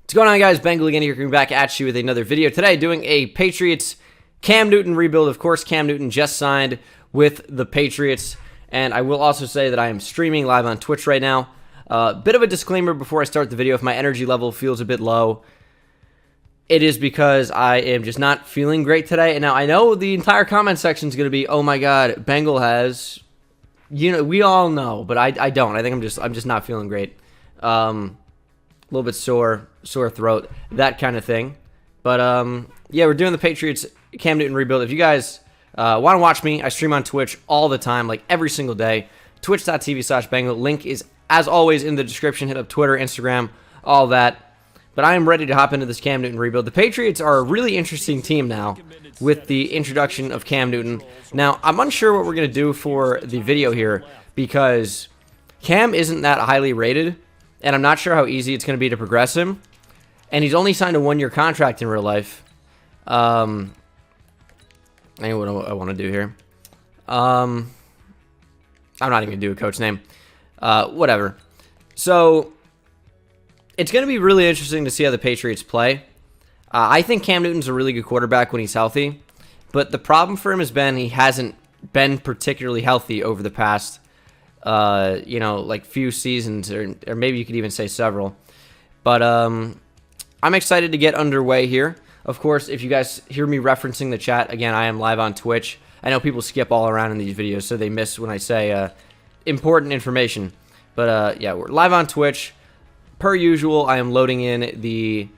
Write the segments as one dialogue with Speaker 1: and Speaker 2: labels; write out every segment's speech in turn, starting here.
Speaker 1: What's going on, guys? Bengal again here, coming back at you with another video. Today, doing a Patriots Cam Newton rebuild. Of course, Cam Newton just signed with the Patriots, and I will also say that I am streaming live on Twitch right now. Bit of a disclaimer before I start the video. If my energy level feels a bit low, it is because I am just not feeling great today. And now I know the entire comment section is going to be, "Oh my God, Bengal has," you know, we all know, but I don't. I think I'm just not feeling great. A little bit sore throat, that kind of thing. But yeah, we're doing the Patriots Cam Newton rebuild. If you guys want to watch me, I stream on Twitch all the time, like every single day. Twitch.tv/Bengal. Link is, as always, in the description. Hit up Twitter, Instagram, all that. But I am ready to hop into this Cam Newton rebuild. The Patriots are a really interesting team now with the introduction of Cam Newton. Now, I'm unsure what we're going to do for the video here because Cam isn't that highly rated, and I'm not sure how easy it's going to be to progress him. And he's only signed a one-year contract in real life. I know what I want to do here. I'm not even going to do a coach name. Whatever. So, it's going to be really interesting to see how the Patriots play. I think Cam Newton's a really good quarterback when he's healthy. But the problem for him has been he hasn't been particularly healthy over the past like few seasons, or maybe you could even say several. But I'm excited to get underway here. Of course, if you guys hear me referencing the chat, again, I am live on Twitch. I know people skip all around in these videos, so they miss when I say important information. But yeah, we're live on Twitch. Per usual, I am loading in the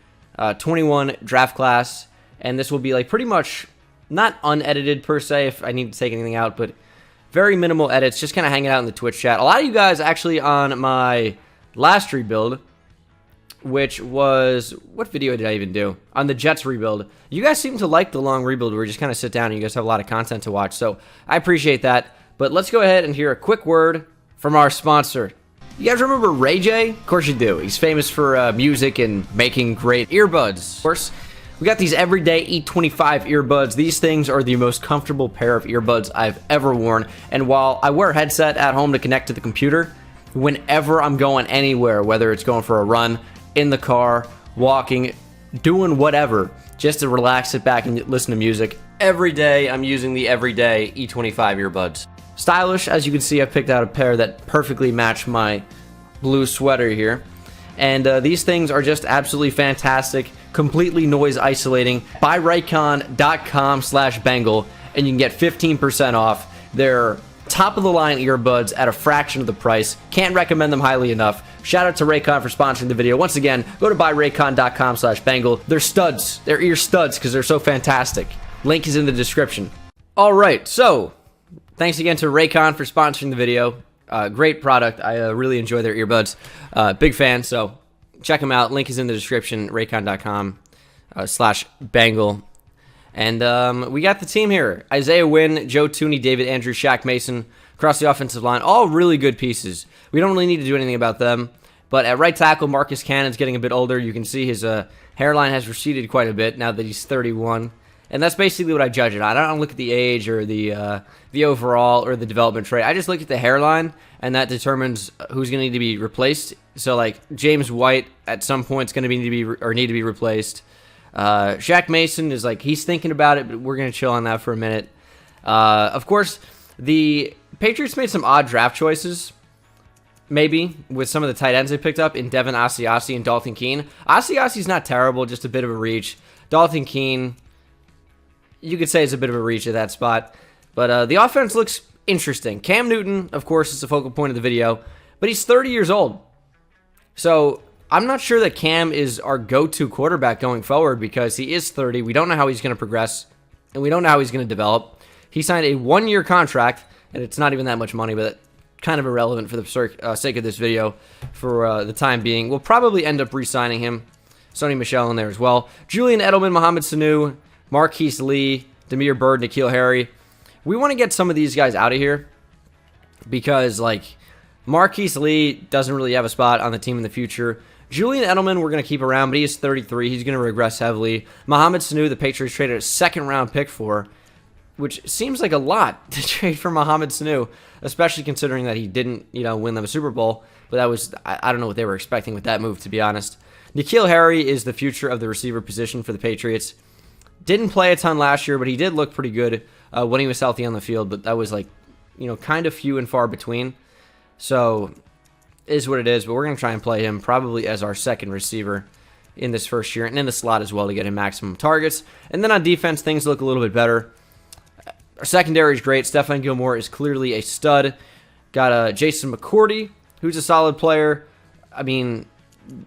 Speaker 1: 21 draft class, and this will be like pretty much not unedited per se if I need to take anything out, but very minimal edits, just kind of hanging out in the Twitch chat. A lot of you guys actually on my last rebuild, which was, what video did I even do? On the Jets rebuild. You guys seem to like the long rebuild where you just kind of sit down and you guys have a lot of content to watch, so I appreciate that. But let's go ahead and hear a quick word from our sponsor. You guys remember Ray J? Of course you do. He's famous for music and making great earbuds. Of course, we got these everyday E25 earbuds. These things are the most comfortable pair of earbuds I've ever worn. And while I wear a headset at home to connect to the computer, whenever I'm going anywhere, whether it's going for a run, in the car, walking, doing whatever, just to relax, sit back, and listen to music, every day I'm using the everyday E25 earbuds. Stylish, as you can see, I picked out a pair that perfectly match my blue sweater here. And these things are just absolutely fantastic, completely noise isolating. Buy Raycon.com/Bengal and you can get 15% off. They're top of the line earbuds at a fraction of the price. Can't recommend them highly enough. Shout out to Raycon for sponsoring the video. Once again, go to buyraycon.com/Bengal. They're studs. They're ear studs because they're so fantastic. Link is in the description. All right, so thanks again to Raycon for sponsoring the video. Great product. I really enjoy their earbuds. Big fan, so check them out. Link is in the description, raycon.com/Bengal. And we got the team here. Isaiah Wynn, Joe Tooney, David Andrews, Shaq Mason, across the offensive line. All really good pieces. We don't really need to do anything about them. But at right tackle, Marcus Cannon's getting a bit older. You can see his hairline has receded quite a bit now that he's 31. And that's basically what I judge it on. I don't look at the age or the overall or the development trait. I just look at the hairline, and that determines who's going to need to be replaced. So, like, James White at some point is going to need to be replaced. Shaq Mason is like, he's thinking about it, but we're going to chill on that for a minute. Of course, the Patriots made some odd draft choices, maybe, with some of the tight ends they picked up in Devin Asiasi and Dalton Keene. Asiasi's not terrible, just a bit of a reach. Dalton Keene, you could say, is a bit of a reach at that spot. But the offense looks interesting. Cam Newton, of course, is the focal point of the video, but he's 30 years old. So I'm not sure that Cam is our go-to quarterback going forward because he is 30. We don't know how he's going to progress, and we don't know how he's going to develop. He signed a one-year contract, and it's not even that much money, but kind of irrelevant for the sake of this video for the time being. We'll probably end up re-signing him. Sony Michel in there as well. Julian Edelman, Mohamed Sanu, Marquise Lee, Damiere Byrd, N'Keal Harry. We want to get some of these guys out of here because, like, Marquise Lee doesn't really have a spot on the team in the future. Julian Edelman, we're going to keep around, but he is 33. He's going to regress heavily. Mohamed Sanu, the Patriots traded a second-round pick for, which seems like a lot to trade for Mohamed Sanu, especially considering that he didn't, win them a Super Bowl. But that was, I don't know what they were expecting with that move, to be honest. N'Keal Harry is the future of the receiver position for the Patriots. Didn't play a ton last year, but he did look pretty good when he was healthy on the field, but that was like, kind of few and far between. So, is what it is, but we're going to try and play him probably as our second receiver in this first year, and in the slot as well to get him maximum targets. And then on defense, things look a little bit better. Our secondary is great. Stephon Gilmore is clearly a stud. Got Jason McCourty, who's a solid player. I mean,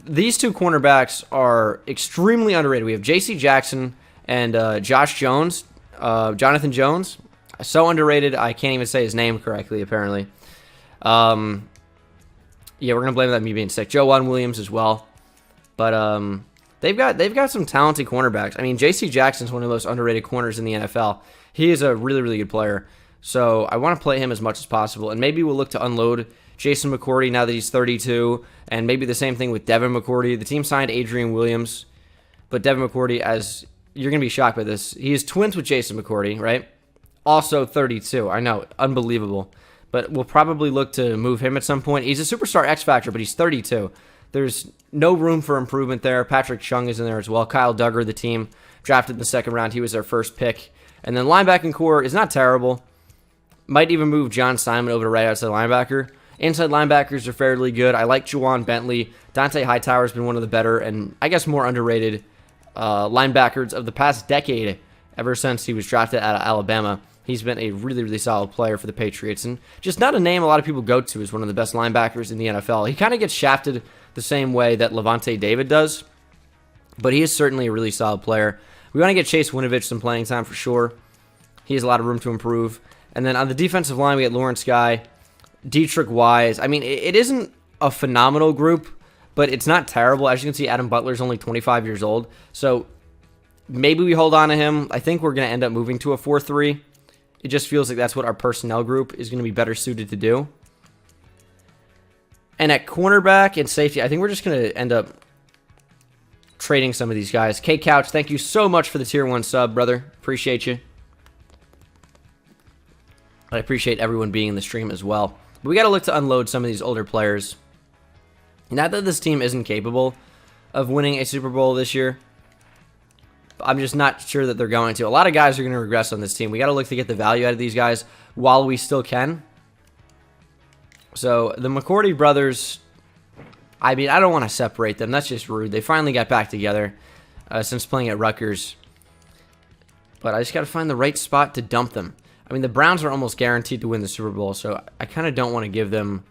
Speaker 1: these two cornerbacks are extremely underrated. We have J.C. Jackson and Josh Jones, Jonathan Jones. So underrated, I can't even say his name correctly, apparently. Yeah, we're going to blame that on me being sick. Joe Williams as well. But they've got some talented cornerbacks. I mean, J.C. Jackson's one of the most underrated corners in the NFL. He is a really, really good player. So I want to play him as much as possible. And maybe we'll look to unload Jason McCourty now that he's 32. And maybe the same thing with Devin McCourty. The team signed Adrian Williams. But Devin McCourty, as you're going to be shocked by this, he is twins with Jason McCourty, right? Also 32. I know, unbelievable. But we'll probably look to move him at some point. He's a superstar X Factor, but he's 32. There's no room for improvement there. Patrick Chung is in there as well. Kyle Duggar, the team, drafted in the second round. He was their first pick. And then linebacking core is not terrible. Might even move John Simon over to right outside linebacker. Inside linebackers are fairly good. I like Juwan Bentley. Dante Hightower has been one of the better and I guess more underrated linebackers of the past decade ever since he was drafted out of Alabama. He's been a really, really solid player for the Patriots. And just not a name a lot of people go to as one of the best linebackers in the NFL. He kind of gets shafted the same way that Levante David does. But he is certainly a really solid player. We want to get Chase Winovich some playing time for sure. He has a lot of room to improve. And then on the defensive line, we get Lawrence Guy, Dietrich Wise. I mean, it isn't a phenomenal group, but it's not terrible. As you can see, Adam Butler's only 25 years old. So maybe we hold on to him. I think we're going to end up moving to a 4-3. It just feels like that's what our personnel group is going to be better suited to do. And at cornerback and safety, I think we're just going to end up trading some of these guys. K Couch, thank you so much for the tier 1 sub, brother. Appreciate you. I appreciate everyone being in the stream as well. But we got to look to unload some of these older players. Not that this team isn't capable of winning a Super Bowl this year. I'm just not sure that they're going to. A lot of guys are going to regress on this team. We got to look to get the value out of these guys while we still can. So the McCourty brothers, I mean, I don't want to separate them. That's just rude. They finally got back together since playing at Rutgers. But I just got to find the right spot to dump them. I mean, the Browns are almost guaranteed to win the Super Bowl, so I kind of don't want to give them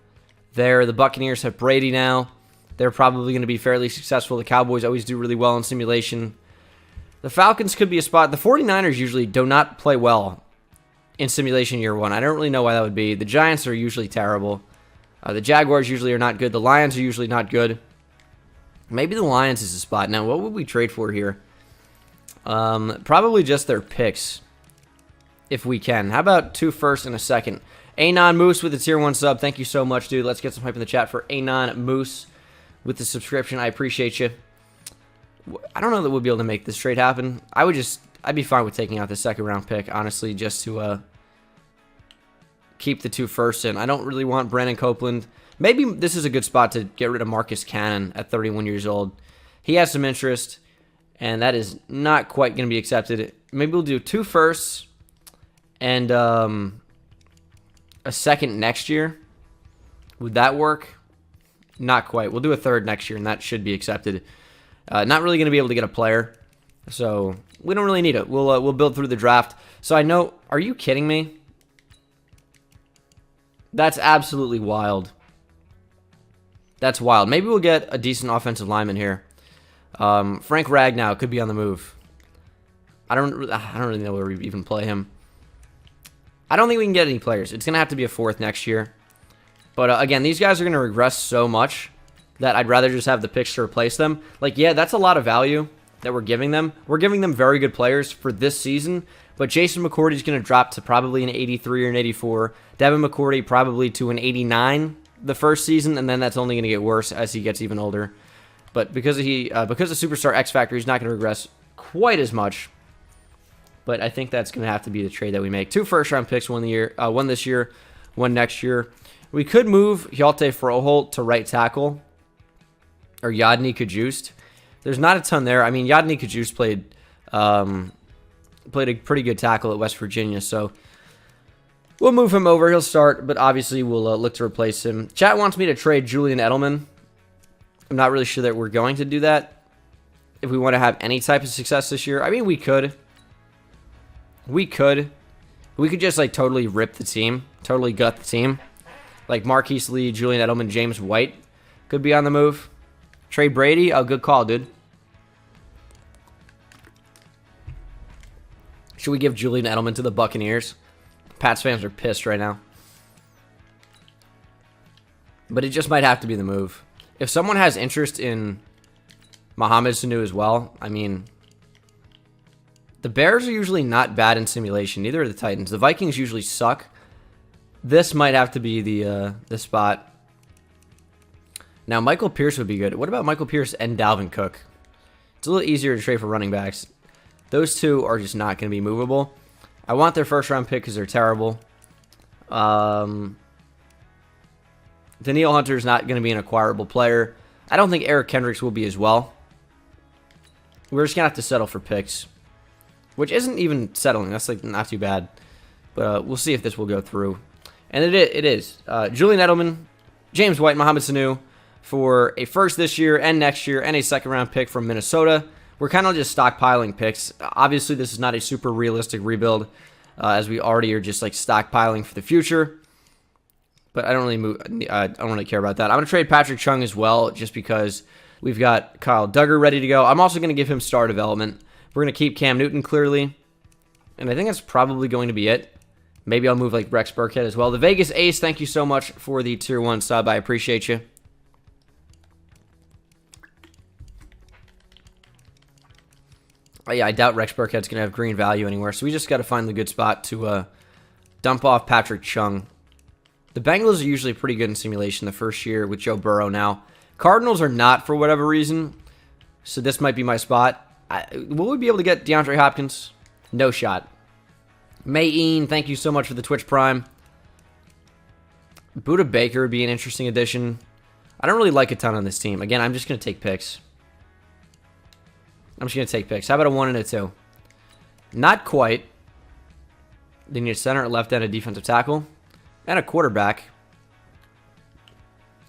Speaker 1: there. The Buccaneers have Brady now. They're probably going to be fairly successful. The Cowboys always do really well in simulation. The Falcons could be a spot. The 49ers usually do not play well in simulation year one. I don't really know why that would be. The Giants are usually terrible. The Jaguars usually are not good. The Lions are usually not good. Maybe the Lions is a spot. Now, what would we trade for here? Probably just their picks, if we can. How about 2 firsts and a second? Anon Moose with the tier 1 sub. Thank you so much, dude. Let's get some hype in the chat for Anon Moose with the subscription. I appreciate you. I don't know that we'll be able to make this trade happen. I'd be fine with taking out the second round pick, honestly, just to keep the 2 firsts in. I don't really want Brandon Copeland. Maybe this is a good spot to get rid of Marcus Cannon at 31 years old. He has some interest, and that is not quite going to be accepted. Maybe we'll do 2 firsts and a second next year. Would that work? Not quite. We'll do a third next year, and that should be accepted. Not really going to be able to get a player, so we don't really need it. We'll build through the draft. So I know, are you kidding me? That's absolutely wild. That's wild. Maybe we'll get a decent offensive lineman here. Frank Ragnow could be on the move. I don't really know where we even play him. I don't think we can get any players. It's going to have to be a 4th next year. But again, these guys are going to regress so much that I'd rather just have the picks to replace them. Like, yeah, that's a lot of value that we're giving them. We're giving them very good players for this season, but Jason McCourty is going to drop to probably an 83 or an 84. Devin McCourty probably to an 89 the first season, and then that's only going to get worse as he gets even older. But because of Superstar X Factor, he's not going to regress quite as much. But I think that's going to have to be the trade that we make. 2 first-round picks, one this year, one next year. We could move Hjalte Froholt to right tackle, or Yadni Kajust. There's not a ton there. I mean, Yadni Kajus played a pretty good tackle at West Virginia, so we'll move him over. He'll start, but obviously we'll look to replace him. Chat wants me to trade Julian Edelman. I'm not really sure that we're going to do that if we want to have any type of success this year. I mean, we could. We could just, like, totally rip the team. Totally gut the team. Like, Marquise Lee, Julian Edelman, James White could be on the move. Trade Brady. Oh, good call, dude. Should we give Julian Edelman to the Buccaneers? Pats fans are pissed right now. But it just might have to be the move. If someone has interest in Mohamed Sanu as well, I mean, the Bears are usually not bad in simulation. Neither are the Titans. The Vikings usually suck. This might have to be the spot. Now, Michael Pierce would be good. What about Michael Pierce and Dalvin Cook? It's a little easier to trade for running backs. Those two are just not going to be movable. I want their first-round pick because they're terrible. Daniil Hunter is not going to be an acquirable player. I don't think Eric Kendricks will be as well. We're just going to have to settle for picks, which isn't even settling. That's like not too bad. But we'll see if this will go through. And it is. Julian Edelman, James White, Mohamed Sanu for a first this year and next year and a second-round pick from Minnesota. We're kind of just stockpiling picks. Obviously, this is not a super realistic rebuild, as we already are just like stockpiling for the future. But I don't really care about that. I'm going to trade Patrick Chung as well, just because we've got Kyle Duggar ready to go. I'm also going to give him star development. We're going to keep Cam Newton clearly, and I think that's probably going to be it. Maybe I'll move like Rex Burkhead as well. The Vegas Ace, thank you so much for the Tier 1 sub. I appreciate you. Yeah, I doubt Rex Burkhead's going to have green value anywhere, so we just got to find the good spot to dump off Patrick Chung. The Bengals are usually pretty good in simulation the first year with Joe Burrow now. Cardinals are not for whatever reason, so this might be my spot. Will we be able to get DeAndre Hopkins? No shot. Mayeen, thank you so much for the Twitch Prime. Buda Baker would be an interesting addition. I don't really like a ton on this team. Again, I'm just going to take picks. I'm just going to take picks. How about a 1 and a 2? Not quite. They need a center, a left end, a defensive tackle, and a quarterback.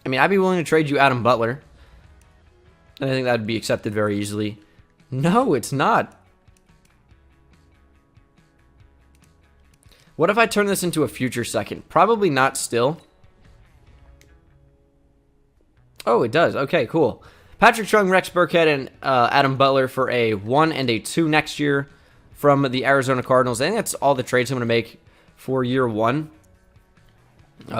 Speaker 1: I mean, I'd be willing to trade you Adam Butler. And I think that would be accepted very easily. No, it's not. What if I turn this into a future second? Probably not still. Oh, it does. Okay, cool. Patrick Chung, Rex Burkhead, and Adam Butler for a 1 and a 2 next year from the Arizona Cardinals. I think that's all the trades I'm going to make for year 1.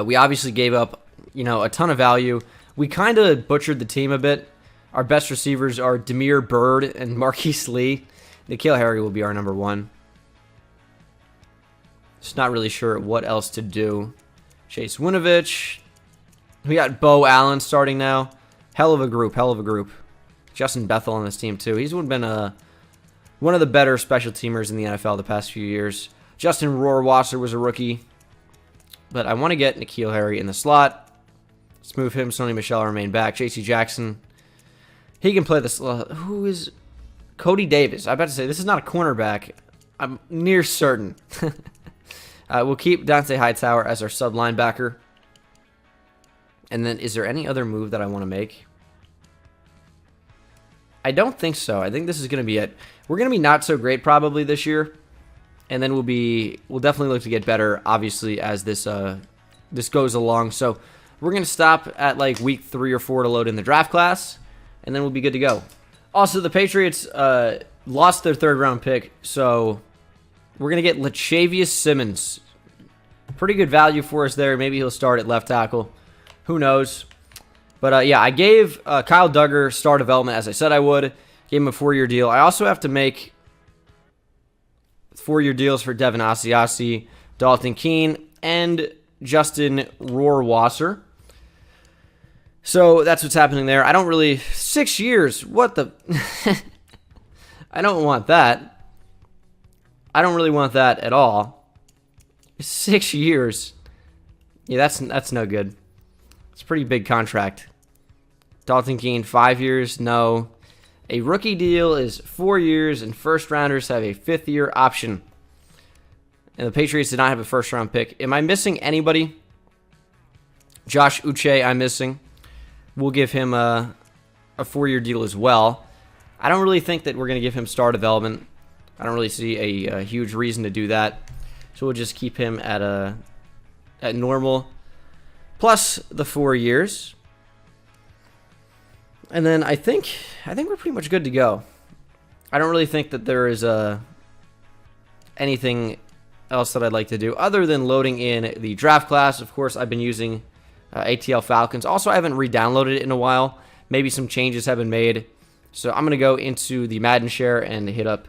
Speaker 1: We obviously gave up, a ton of value. We kind of butchered the team a bit. Our best receivers are Demir Bird and Marquise Lee. N'Keal Harry will be our number 1. Just not really sure what else to do. Chase Winovich. We got Bo Allen starting now. Hell of a group. Justin Bethel on this team, too. He's been one of the better special teamers in the NFL the past few years. Justin Rohrwasser was a rookie. But I want to get N'Keal Harry in the slot. Let's move him. Sony Michel remain back. J.C. Jackson. He can play the slot. Who is Cody Davis? I'm about to say, this is not a cornerback. I'm near certain. We'll keep Dante Hightower as our sub linebacker. And then, is there any other move that I want to make? I don't think so. I think this is going to be it. We're going to be not so great probably this year. And then we'll definitely look to get better, obviously, as this goes along. So we're going to stop at like week 3 or 4 to load in the draft class. And then we'll be good to go. Also, the Patriots lost their 3rd round pick. So we're going to get Lachavious Simmons. Pretty good value for us there. Maybe he'll start at left tackle. Who knows? But yeah, I gave Kyle Duggar star development as I said I would. Gave him a 4-year deal. I also have to make 4-year deals for Devin Asiasi, Dalton Keene, and Justin Rohrwasser. So that's what's happening there. I don't really... 6 years? What the... I don't want that. I don't really want that at all. 6 years. Yeah, that's no good. It's a pretty big contract. Dalton Keene, 5 years? No. A rookie deal is 4 years, and first rounders have a 5th-year option. And the Patriots did not have a first-round pick. Am I missing anybody? Josh Uche, I'm missing. We'll give him a 4-year deal as well. I don't really think that we're going to give him star development. I don't really see a huge reason to do that. So we'll just keep him at normal, plus the 4 years. And then I think we're pretty much good to go. I don't really think that there is anything else that I'd like to do other than loading in the draft class. Of course, I've been using ATL Falcons. Also, I haven't re-downloaded it in a while. Maybe some changes have been made. So I'm going to go into the Madden share and hit up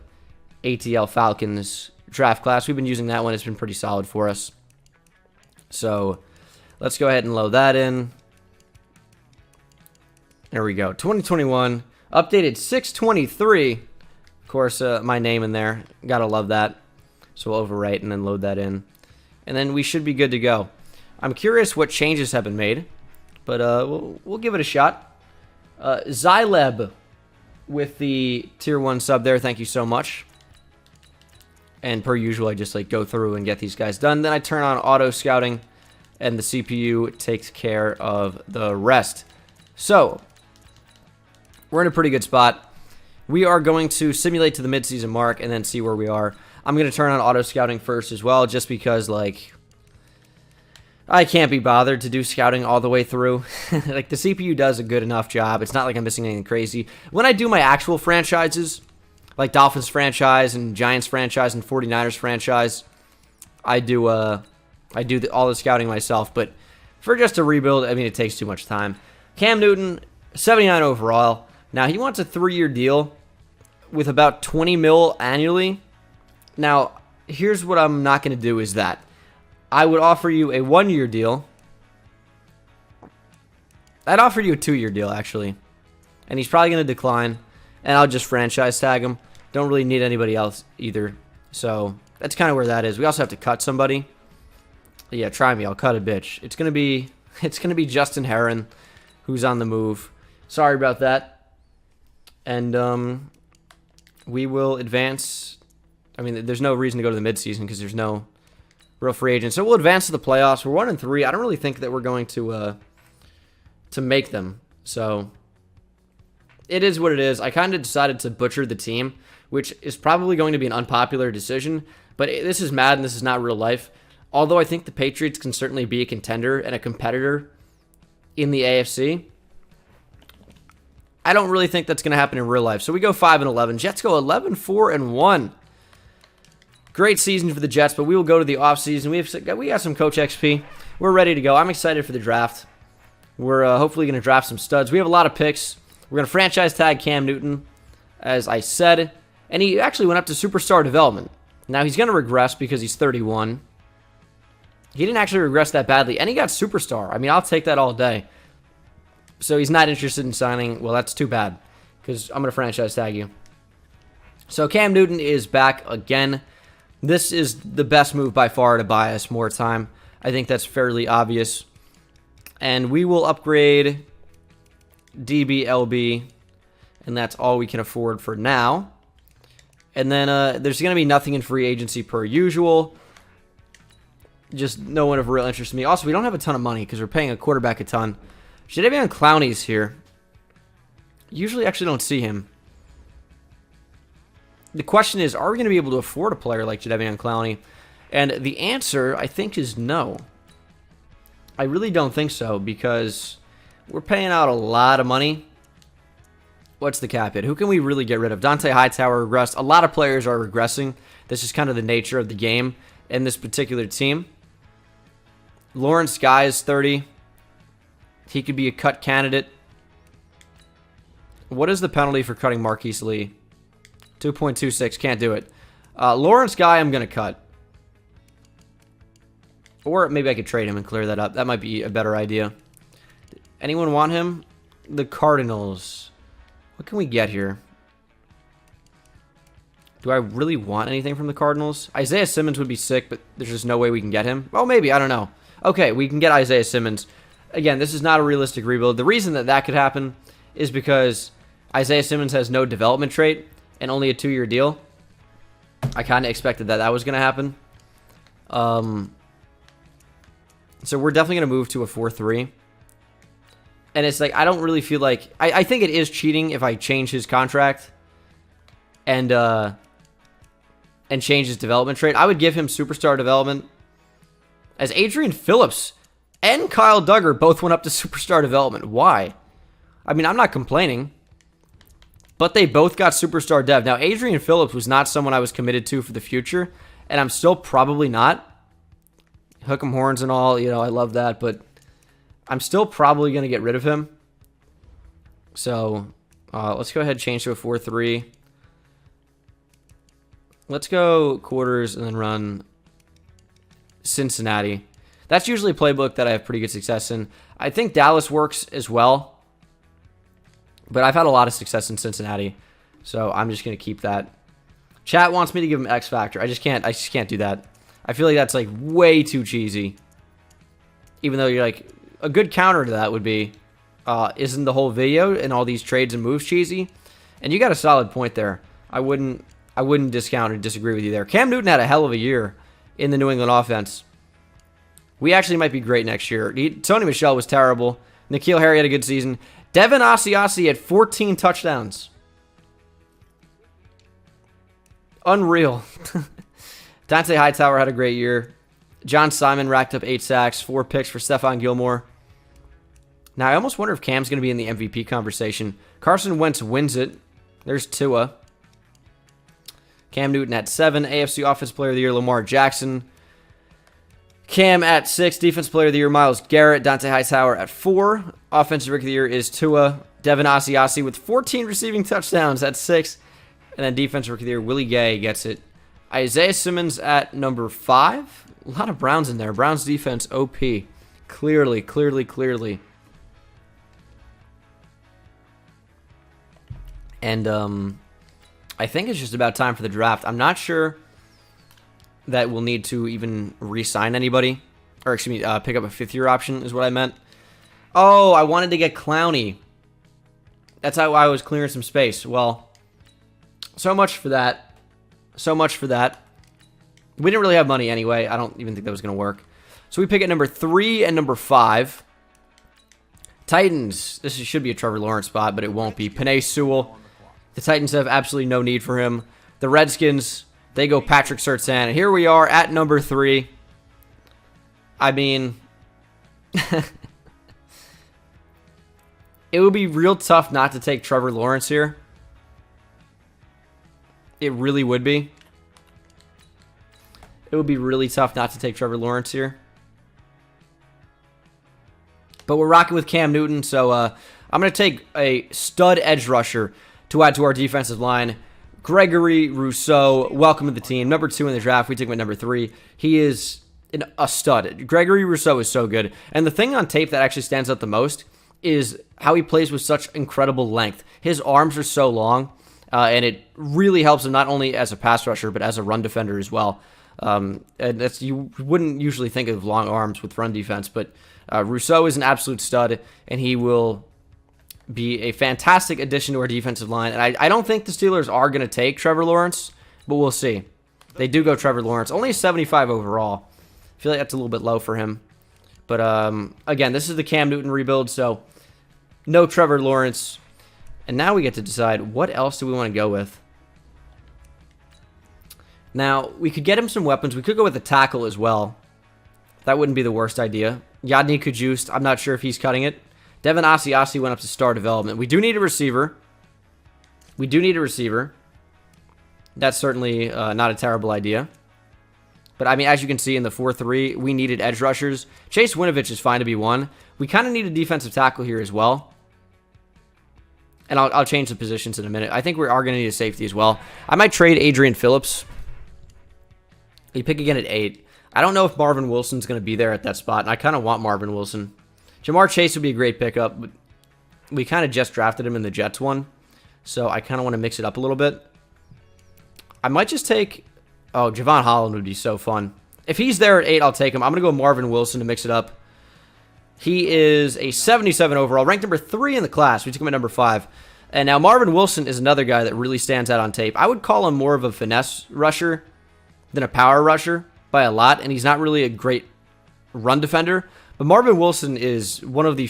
Speaker 1: ATL Falcons draft class. We've been using that one. It's been pretty solid for us. So let's go ahead and load that in. There we go. 2021. Updated 623. Of course, my name in there. Gotta love that. So we'll overwrite and then load that in. And then we should be good to go. I'm curious what changes have been made. But we'll give it a shot. Zyleb with the tier 1 sub there. Thank you so much. And per usual, I just go through and get these guys done. Then I turn on auto scouting, and the CPU takes care of the rest. So we're in a pretty good spot. We are going to simulate to the midseason mark and then see where we are. I'm going to turn on auto scouting first as well, just because I can't be bothered to do scouting all the way through. The CPU does a good enough job. It's not like I'm missing anything crazy. When I do my actual franchises, like Dolphins franchise and Giants franchise and 49ers franchise, I do all the scouting myself. But for just a rebuild, I mean, it takes too much time. Cam Newton, 79 overall. Now, he wants a 3-year deal with about 20 mil annually. Now, here's what I'm not going to do is that. I would offer you a 1-year deal. I'd offer you a 2-year deal, actually. And he's probably going to decline. And I'll just franchise tag him. Don't really need anybody else either. So, that's kind of where that is. We also have to cut somebody. Yeah, try me. I'll cut a bitch. It's going to be Justin Herron, who's on the move. Sorry about that. And we will advance. I mean, there's no reason to go to the midseason because there's no real free agents. So we'll advance to the playoffs. We're 1-3. I don't really think that we're going to make them. So it is what it is. I kind of decided to butcher the team, which is probably going to be an unpopular decision. But this is Madden. This is not real life. Although I think the Patriots can certainly be a contender and a competitor in the AFC, I don't really think that's going to happen in real life. So we go 5-11. Jets go 11-4-1. Great season for the Jets, but we will go to the offseason. We got some Coach XP. We're ready to go. I'm excited for the draft. We're hopefully going to draft some studs. We have a lot of picks. We're going to franchise tag Cam Newton, as I said. And he actually went up to superstar development. Now, he's going to regress because he's 31. He didn't actually regress that badly. And he got superstar. I mean, I'll take that all day. So he's not interested in signing. Well, that's too bad, because I'm going to franchise tag you. So Cam Newton is back again. This is the best move by far to buy us more time. I think that's fairly obvious. And we will upgrade DBLB, and that's all we can afford for now. And then there's going to be nothing in free agency per usual. Just no one of real interest to me. Also, we don't have a ton of money because we're paying a quarterback a ton. Jadeveon Clowney's here. Usually actually don't see him. The question is, are we going to be able to afford a player like Jadeveon Clowney? And the answer, I think, is no. I really don't think so, because we're paying out a lot of money. What's the cap hit? Who can we really get rid of? Dante Hightower regressed. A lot of players are regressing. This is kind of the nature of the game in this particular team. Lawrence Guy is 30. He could be a cut candidate. What is the penalty for cutting Marquise Lee? 2.26. Can't do it. Lawrence Guy, I'm going to cut. Or maybe I could trade him and clear that up. That might be a better idea. Anyone want him? The Cardinals. What can we get here? Do I really want anything from the Cardinals? Isaiah Simmons would be sick, but there's just no way we can get him. Oh, maybe. I don't know. Okay, we can get Isaiah Simmons. Again, this is not a realistic rebuild. The reason that that could happen is because Isaiah Simmons has no development trait and only a 2-year deal. I kind of expected that was going to happen. So we're definitely going to move to a 4-3. And it's like, I don't really feel like... I think it is cheating if I change his contract and change his development trait. I would give him superstar development. As Adrian Phillips and Kyle Duggar both went up to superstar development. Why? I mean, I'm not complaining. But they both got superstar dev. Now, Adrian Phillips was not someone I was committed to for the future. And I'm still probably not. Hook 'em horns and all. You know, I love that. But I'm still probably going to get rid of him. So, let's go ahead and change to a 4-3. Let's go quarters and then run Cincinnati. That's usually a playbook that I have pretty good success in. I think Dallas works as well. But I've had a lot of success in Cincinnati. So I'm just going to keep that. Chat wants me to give him X Factor. I just can't do that. I feel like that's like way too cheesy. Even though you're like, a good counter to that would be, isn't the whole video and all these trades and moves cheesy? And you got a solid point there. I wouldn't discount or disagree with you there. Cam Newton had a hell of a year in the New England offense. We actually might be great next year. Tony Michel was terrible. N'Keal Harry had a good season. Devin Asiasi had 14 touchdowns. Unreal. Dante Hightower had a great year. John Simon racked up 8 sacks, 4 picks for Stephon Gilmore. Now, I almost wonder if Cam's going to be in the MVP conversation. Carson Wentz wins it. There's Tua. Cam Newton at 7. AFC Offensive Player of the Year, Lamar Jackson. Cam at 6. Defensive Player of the Year, Myles Garrett. Dante Hightower at 4. Offensive Rookie of the Year is Tua. Devin Asiasi with 14 receiving touchdowns at 6. And then Defensive Rookie of the Year, Willie Gay gets it. Isaiah Simmons at number 5. A lot of Browns in there. Browns defense, OP. Clearly. And I think it's just about time for the draft. I'm not sure that we'll need to even re-sign anybody. Or excuse me, pick up a 5th-year option is what I meant. Oh, I wanted to get Clowney. That's how I was clearing some space. Well, so much for that. We didn't really have money anyway. I don't even think that was going to work. So we pick at number 3 and number 5. Titans. This should be a Trevor Lawrence spot, but it won't be. Penei Sewell. The Titans have absolutely no need for him. The Redskins, they go Patrick Surtain. And here we are at number 3. I mean, it would be real tough not to take Trevor Lawrence here. It really would be. It would be really tough not to take Trevor Lawrence here. But we're rocking with Cam Newton, so I'm going to take a stud edge rusher to add to our defensive line. Gregory Rousseau, welcome to the team. Number 2 in the draft. We took him at number 3. He is a stud. Gregory Rousseau is so good. And the thing on tape that actually stands out the most is how he plays with such incredible length. His arms are so long, and it really helps him not only as a pass rusher, but as a run defender as well. And that's, you wouldn't usually think of long arms with run defense, but Rousseau is an absolute stud, and he will be a fantastic addition to our defensive line. And I don't think the Steelers are going to take Trevor Lawrence, but we'll see. They do go Trevor Lawrence. Only 75 overall. I feel like that's a little bit low for him. But again, this is the Cam Newton rebuild, so no Trevor Lawrence. And now we get to decide what else do we want to go with. Now, we could get him some weapons. We could go with a tackle as well. That wouldn't be the worst idea. Yadni Kajust, I'm not sure if he's cutting it. Devin Asiasi went up to star development. We do need a receiver. That's certainly not a terrible idea. But, I mean, as you can see in the 4-3, we needed edge rushers. Chase Winovich is fine to be 1. We kind of need a defensive tackle here as well. And I'll change the positions in a minute. I think we are going to need a safety as well. I might trade Adrian Phillips. You pick again at 8. I don't know if Marvin Wilson's going to be there at that spot, and I kind of want Marvin Wilson. Jamar Chase would be a great pickup, but we kind of just drafted him in the Jets one, so I kind of want to mix it up a little bit. I might just take... Oh, Javon Holland would be so fun. If he's there at 8, I'll take him. I'm going to go Marvin Wilson to mix it up. He is a 77 overall, ranked number 3 in the class. We took him at number 5. And now Marvin Wilson is another guy that really stands out on tape. I would call him more of a finesse rusher than a power rusher by a lot, and he's not really a great run defender. But Marvin Wilson is one of the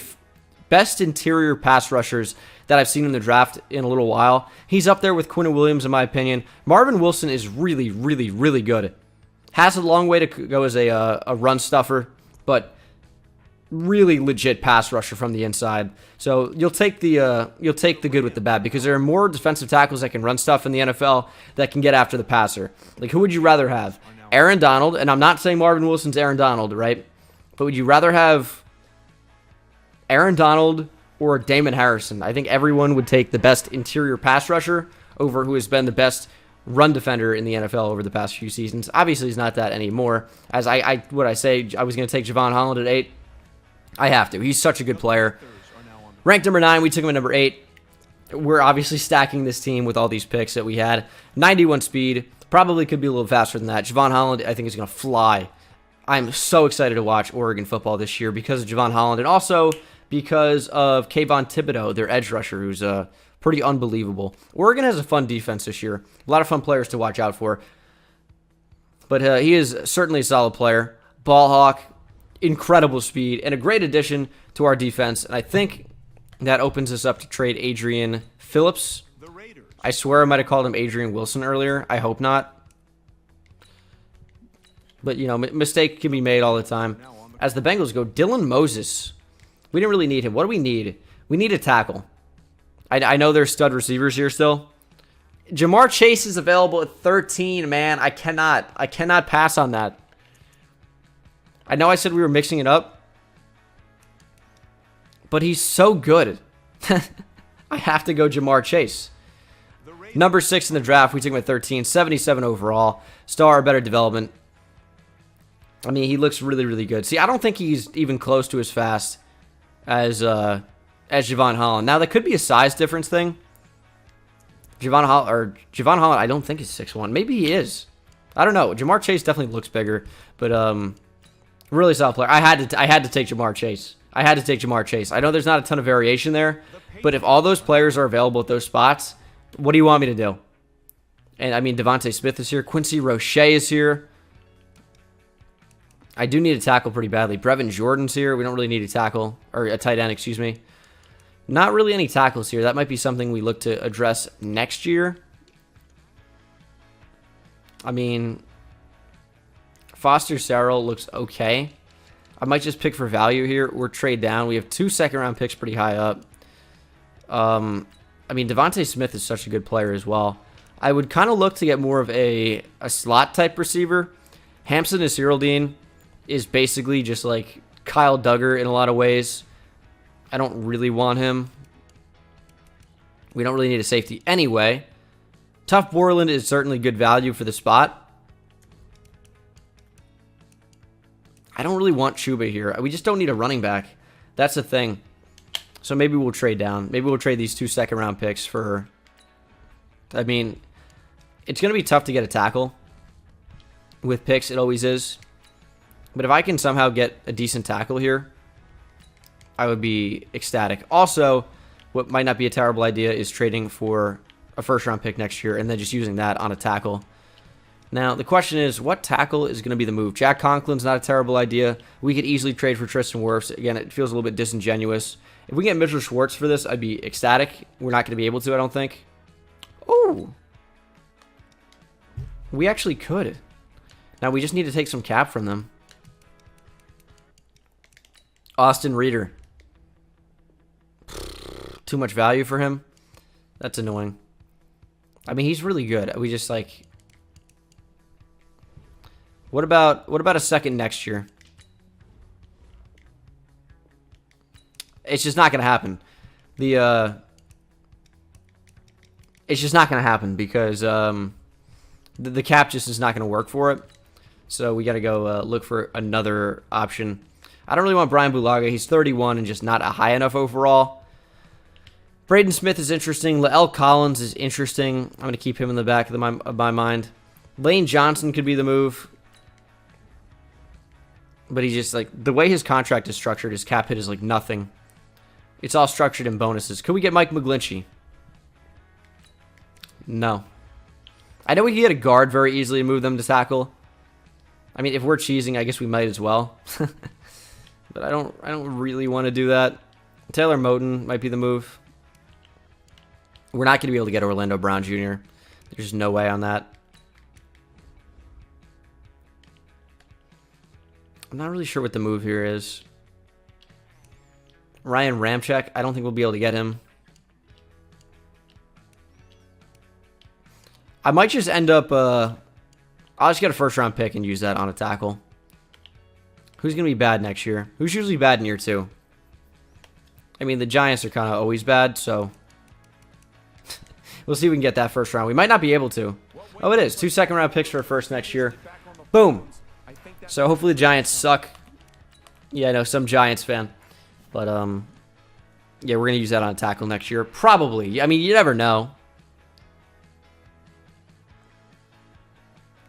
Speaker 1: best interior pass rushers that I've seen in the draft in a little while. He's up there with Quinnen Williams, in my opinion. Marvin Wilson is really, really, really good. Has a long way to go as a run stuffer, but really legit pass rusher from the inside. So you'll take the good with the bad, because there are more defensive tackles that can run stuff in the NFL that can get after the passer. Like, who would you rather have? Aaron Donald, and I'm not saying Marvin Wilson's Aaron Donald, right? But would you rather have Aaron Donald or Damon Harrison? I think everyone would take the best interior pass rusher over who has been the best run defender in the NFL over the past few seasons. Obviously, he's not that anymore. As I was going to take Javon Holland at 8. I have to. He's such a good player. Ranked number 9, we took him at number 8. We're obviously stacking this team with all these picks that we had. 91 speed. Probably could be a little faster than that. Javon Holland, I think, is going to fly. I'm so excited to watch Oregon football this year because of Javon Holland, and also because of Kayvon Thibodeau, their edge rusher, who's pretty unbelievable. Oregon has a fun defense this year. A lot of fun players to watch out for. But he is certainly a solid player. Ball hawk. Incredible speed, and a great addition to our defense. And I think that opens us up to trade Adrian Phillips. I swear I might have called him Adrian Wilson earlier. I hope not. But, you know, mistake can be made all the time. As the Bengals go, Dylan Moses. We didn't really need him. What do we need? We need a tackle. I know there's stud receivers here still. Jamar Chase is available at 13, man. I cannot pass on that. I know I said we were mixing it up, but he's so good. I have to go Jamar Chase. Number 6 in the draft, we took him at 13, 77 overall. Star, better development. I mean, he looks really, really good. See, I don't think he's even close to as fast as Javon Holland. Now, that could be a size difference thing. Javon Holland, I don't think is 6'1". Maybe he is. I don't know. Jamar Chase definitely looks bigger, but really solid player. I had to take Jamar Chase. I know there's not a ton of variation there, but if all those players are available at those spots, what do you want me to do? And I mean, Devontae Smith is here. Quincy Roche is here. I do need a tackle pretty badly. Brevin Jordan's here. We don't really need a tackle, or a tight end, excuse me. Not really any tackles here. That might be something we look to address next year. I mean, Foster Sarrell looks okay. I might just pick for value here or trade down. We have 2 second-round picks pretty high up. I mean, Devontae Smith is such a good player as well. I would kind of look to get more of a slot-type receiver. Hampson Nasirildeen is basically just like Kyle Duggar in a lot of ways. I don't really want him. We don't really need a safety anyway. Tuff Borland is certainly good value for the spot. I don't really want Chuba here. We just don't need a running back. That's the thing. So maybe we'll trade down. Maybe we'll trade these 2 second-round picks for... I mean, it's going to be tough to get a tackle with picks. It always is. But if I can somehow get a decent tackle here, I would be ecstatic. Also, what might not be a terrible idea is trading for a first-round pick next year and then just using that on a tackle. Now, the question is, what tackle is going to be the move? Jack Conklin's not a terrible idea. We could easily trade for Tristan Wirfs. Again, it feels a little bit disingenuous. If we get Mitchell Schwartz for this, I'd be ecstatic. We're not going to be able to, I don't think. Oh! We actually could. Now, we just need to take some cap from them. Austin Reeder. Too much value for him? That's annoying. I mean, he's really good. We just, like... What about a second next year? It's just not going to happen. It's just not going to happen because the cap just is not going to work for it. So we got to go look for another option. I don't really want Brian Bulaga. He's 31 and just not a high enough overall. Braden Smith is interesting. Lael Collins is interesting. I'm going to keep him in the back of my mind. Lane Johnson could be the move. But he's just like, the way his contract is structured, his cap hit is like nothing. It's all structured in bonuses. Could we get Mike McGlinchey? No. I know we can get a guard very easily and move them to tackle. I mean, if we're cheesing, I guess we might as well. But I don't really want to do that. Taylor Moton might be the move. We're not going to be able to get Orlando Brown Jr. There's just no way on that. I'm not really sure what the move here is. Ryan Ramczyk, I don't think we'll be able to get him. I might just end up... I'll just get a first-round pick and use that on a tackle. Who's going to be bad next year? Who's usually bad in year 2? I mean, the Giants are kind of always bad, so... We'll see if we can get that first round. We might not be able to. Oh, it is. 2 second-round picks for a first next year. Boom. So hopefully the Giants suck. Yeah, I know, some Giants fan. But, yeah, we're going to use that on a tackle next year. Probably. I mean, you never know.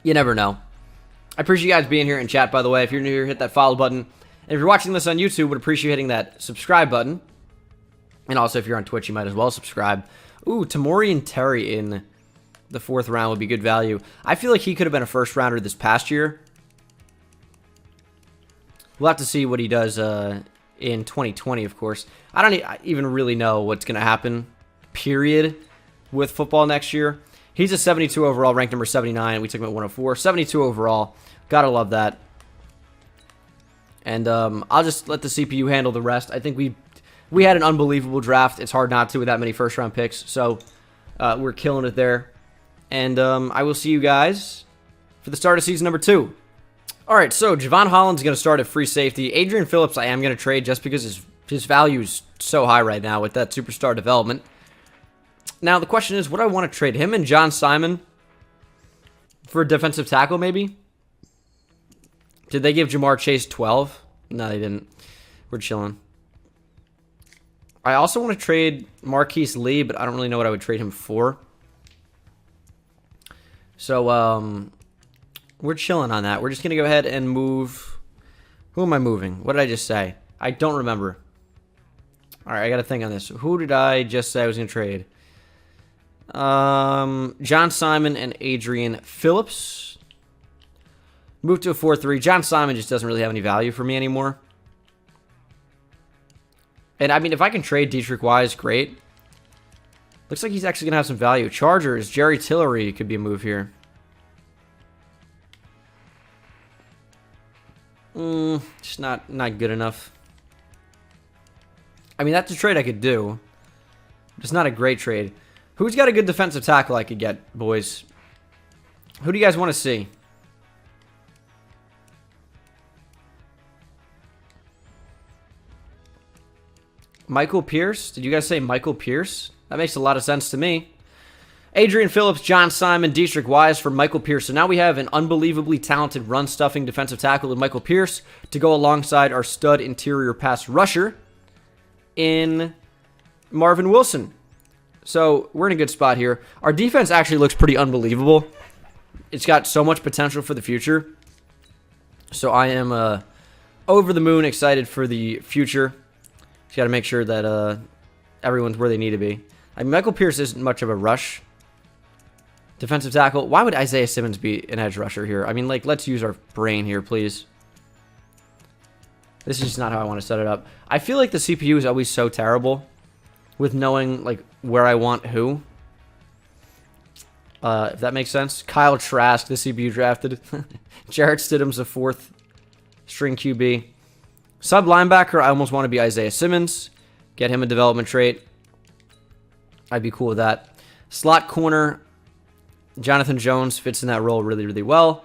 Speaker 1: You never know. I appreciate you guys being here in chat, by the way. If you're new here, hit that follow button. And if you're watching this on YouTube, would appreciate hitting that subscribe button. And also, if you're on Twitch, you might as well subscribe. Ooh, Tamorrion Terry in the 4th round would be good value. I feel like he could have been a first rounder this past year. We'll have to see what he does in 2020, of course. I don't even really know what's going to happen, period, with football next year. He's a 72 overall, ranked number 79. We took him at 104. 72 overall. Gotta love that. And I'll just let the CPU handle the rest. I think we had an unbelievable draft. It's hard not to with that many first-round picks. So we're killing it there. And I will see you guys for the start of season number 2. All right, so Javon Holland's going to start at free safety. Adrian Phillips I am going to trade just because his value is so high right now with that superstar development. Now, the question is, what do I want to trade? Him and John Simon for a defensive tackle, maybe? Did they give Jamar Chase 12? No, they didn't. We're chilling. I also want to trade Marquise Lee, but I don't really know what I would trade him for. So, we're chilling on that. We're just going to go ahead and move... Who am I moving? What did I just say? I don't remember. All right, I got to think on this. Who did I just say I was going to trade? John Simon and Adrian Phillips. Move to a 4-3. John Simon just doesn't really have any value for me anymore. And, I mean, if I can trade Dietrich Wise, great. Looks like he's actually going to have some value. Chargers, Jerry Tillery could be a move here. Just not good enough. I mean, that's a trade I could do. It's not a great trade. Who's got a good defensive tackle I could get, boys? Who do you guys want to see? Michael Pierce? Did you guys say Michael Pierce? That makes a lot of sense to me. Adrian Phillips, John Simon, Dietrich Wise for Michael Pierce. So now we have an unbelievably talented run-stuffing defensive tackle in Michael Pierce to go alongside our stud interior pass rusher in Marvin Wilson. So we're in a good spot here. Our defense actually looks pretty unbelievable. It's got so much potential for the future. So I am over the moon excited for the future. Just got to make sure that everyone's where they need to be. I mean, Michael Pierce isn't much of a rush defensive tackle. Why would Isaiah Simmons be an edge rusher here? I mean, like, let's use our brain here, please. This is just not how I want to set it up. I feel like the CPU is always so terrible with knowing, like, where I want who. If that makes sense. Kyle Trask, the CPU drafted. Jarrett Stidham's a 4th string QB. Sub linebacker, I almost want to be Isaiah Simmons. Get him a development trait. I'd be cool with that. Slot corner, Jonathan Jones fits in that role really, really well.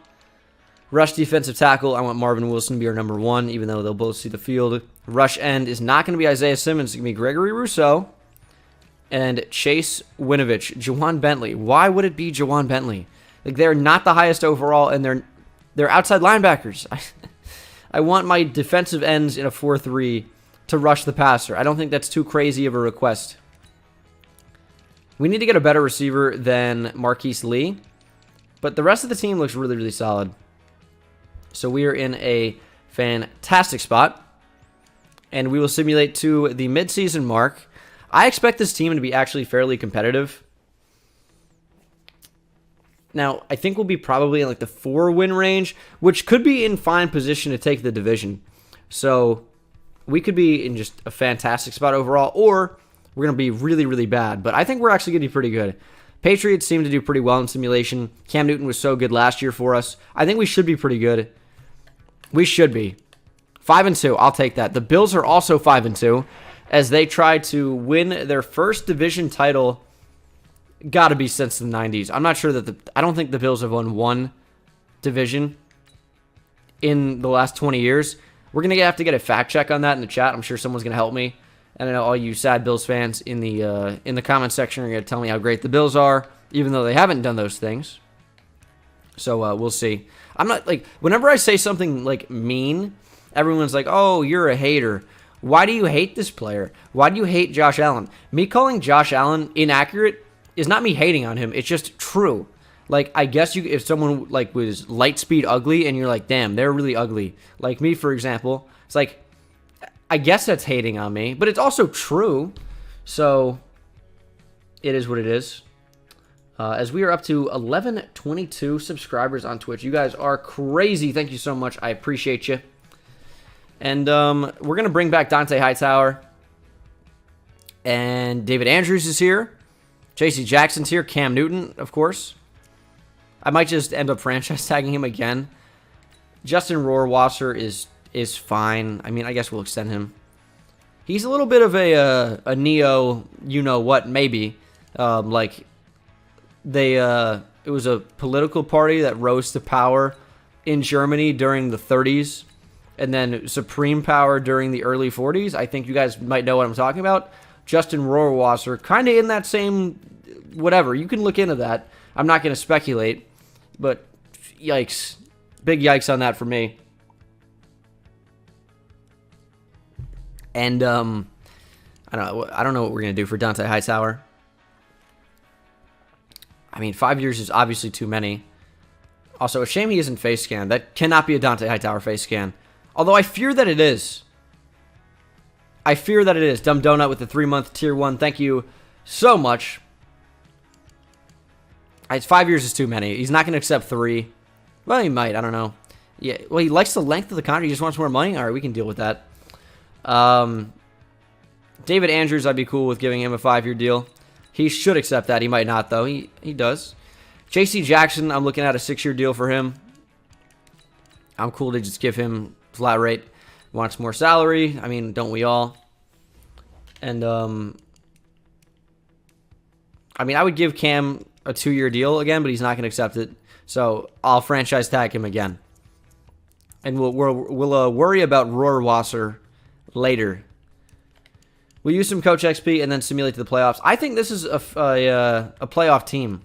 Speaker 1: Rush defensive tackle, I want Marvin Wilson to be our number 1, even though they'll both see the field. Rush end is not going to be Isaiah Simmons. It's going to be Gregory Rousseau and Chase Winovich. Jawan Bentley. Why would it be Jawan Bentley? Like, they're not the highest overall, and they're outside linebackers. I want my defensive ends in a 4-3 to rush the passer. I don't think that's too crazy of a request. We need to get a better receiver than Marquise Lee, but the rest of the team looks really, really solid. So we are in a fantastic spot, and we will simulate to the midseason mark. I expect this team to be actually fairly competitive. Now, I think we'll be probably in like the 4-win range, which could be in fine position to take the division. So we could be in just a fantastic spot overall, or we're going to be really, really bad. But I think we're actually going to be pretty good. Patriots seem to do pretty well in simulation. Cam Newton was so good last year for us. I think we should be pretty good. We should be. 5-2, I'll take that. The Bills are also 5-2 as they try to win their first division title. Got to be since the 90s. I'm not sure that I don't think the Bills have won one division in the last 20 years. We're going to have to get a fact check on that in the chat. I'm sure someone's going to help me. And I know all you sad Bills fans in the comment section are going to tell me how great the Bills are, even though they haven't done those things. So we'll see. I'm not like, whenever I say something like mean, everyone's like, oh, you're a hater. Why do you hate this player? Why do you hate Josh Allen? Me calling Josh Allen inaccurate is not me hating on him. It's just true. Like, I guess if someone like was light speed ugly and you're like, damn, they're really ugly. Like me, for example, it's like, I guess that's hating on me, but it's also true. So it is what it is. As we are up to 1122 subscribers on Twitch. You guys are crazy. Thank you so much. I appreciate you. And we're going to bring back Dante Hightower. And David Andrews is here. JC Jackson's here. Cam Newton, of course. I might just end up franchise tagging him again. Justin Rohrwasser is fine. I mean, I guess we'll extend him. He's a little bit of a neo, you-know-what, maybe. Like, it was a political party that rose to power in Germany during the 30s. And then supreme power during the early 40s. I think you guys might know what I'm talking about. Justin Rohrwasser, kind of in that same whatever. You can look into that. I'm not going to speculate. But yikes. Big yikes on that for me. And I don't know what we're going to do for Dante Hightower. I mean, 5 years is obviously too many. Also, a shame he isn't face scan. That cannot be a Dante Hightower face scan. Although I fear that it is. I fear that it is. Dumb Donut with the 3-month tier 1. Thank you so much. 5 years is too many. He's not going to accept 3. Well, he might. I don't know. Yeah. Well, he likes the length of the contract. He just wants more money. All right, we can deal with that. David Andrews, I'd be cool with giving him a 5-year deal. He should accept that. He might not, though. He does. JC Jackson, I'm looking at a 6-year deal for him. I'm cool to just give him flat rate. Wants more salary. I mean, don't we all? And, I mean, I would give Cam a 2-year deal again, but he's not going to accept it. So I'll franchise tag him again. And we'll worry about Rohrwasser later. We'll use some Coach XP and then simulate to the playoffs. I think this is a playoff team.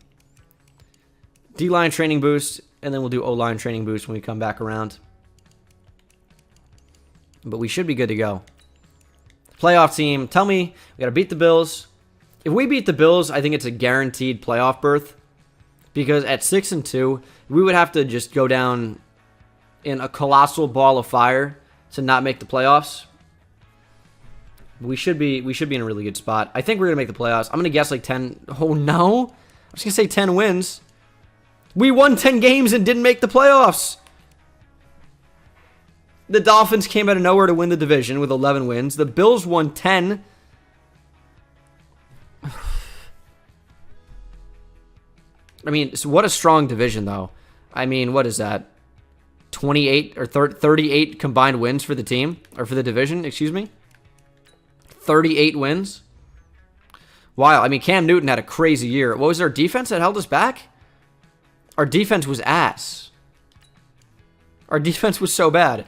Speaker 1: D-line training boost, and then we'll do O-line training boost when we come back around. But we should be good to go. Playoff team. Tell me, we got to beat the Bills. If we beat the Bills, I think it's a guaranteed playoff berth. Because at 6-2, we would have to just go down in a colossal ball of fire to not make the playoffs. We should be in a really good spot. I think we're going to make the playoffs. I'm going to guess like 10. Oh, no. I was going to say 10 wins. We won 10 games and didn't make the playoffs. The Dolphins came out of nowhere to win the division with 11 wins. The Bills won 10. I mean, what a strong division, though. I mean, what is that? 28 or 38 combined wins for the team, or for the division, excuse me. 38 wins. Wow, I mean, Cam Newton had a crazy year. What was our defense that held us back? Our defense was ass. Our defense was so bad.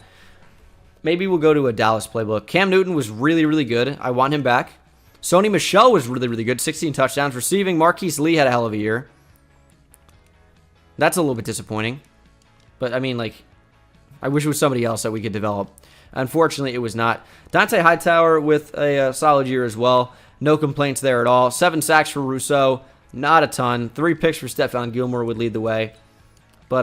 Speaker 1: Maybe we'll go to a Dallas playbook. Cam Newton was really, really good. I want him back. Sony Michel was really, really good. 16 touchdowns. Receiving, Marquise Lee had a hell of a year. That's a little bit disappointing. But, I mean, like, I wish it was somebody else that we could develop. Unfortunately, it was not. Dante Hightower with a solid year as well. No complaints there at all. 7 sacks for Rousseau. Not a ton. 3 picks for Stephon Gilmore would lead the way. But,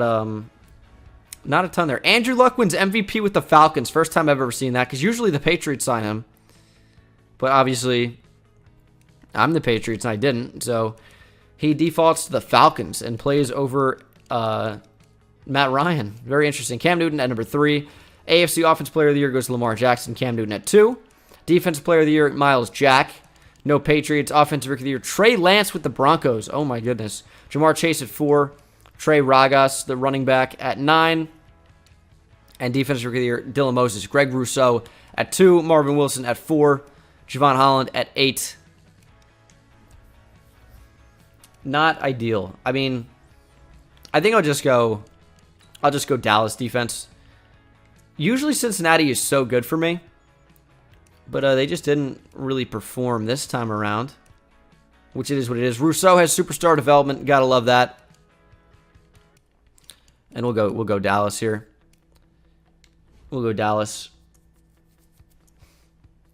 Speaker 1: not a ton there. Andrew Luck wins MVP with the Falcons. First time I've ever seen that, because usually the Patriots sign him. But obviously, I'm the Patriots and I didn't. So, he defaults to the Falcons and plays over Matt Ryan. Very interesting. Cam Newton at number 3. AFC Offensive Player of the Year goes to Lamar Jackson. Cam Newton at 2. Defensive Player of the Year, Myles Jack. No Patriots. Offensive Rookie of the Year, Trey Lance with the Broncos. Oh, my goodness. Jamar Chase at 4. Trey Ragas, the running back, at 9. And Defensive Rookie of the Year, Dylan Moses. Greg Rousseau at 2. Marvin Wilson at 4. Javon Holland at 8. Not ideal. I mean, I think I'll just go Dallas defense. Usually Cincinnati is so good for me, but they just didn't really perform this time around, which it is what it is. Rousseau has superstar development. Gotta love that. And we'll go Dallas here. We'll go Dallas.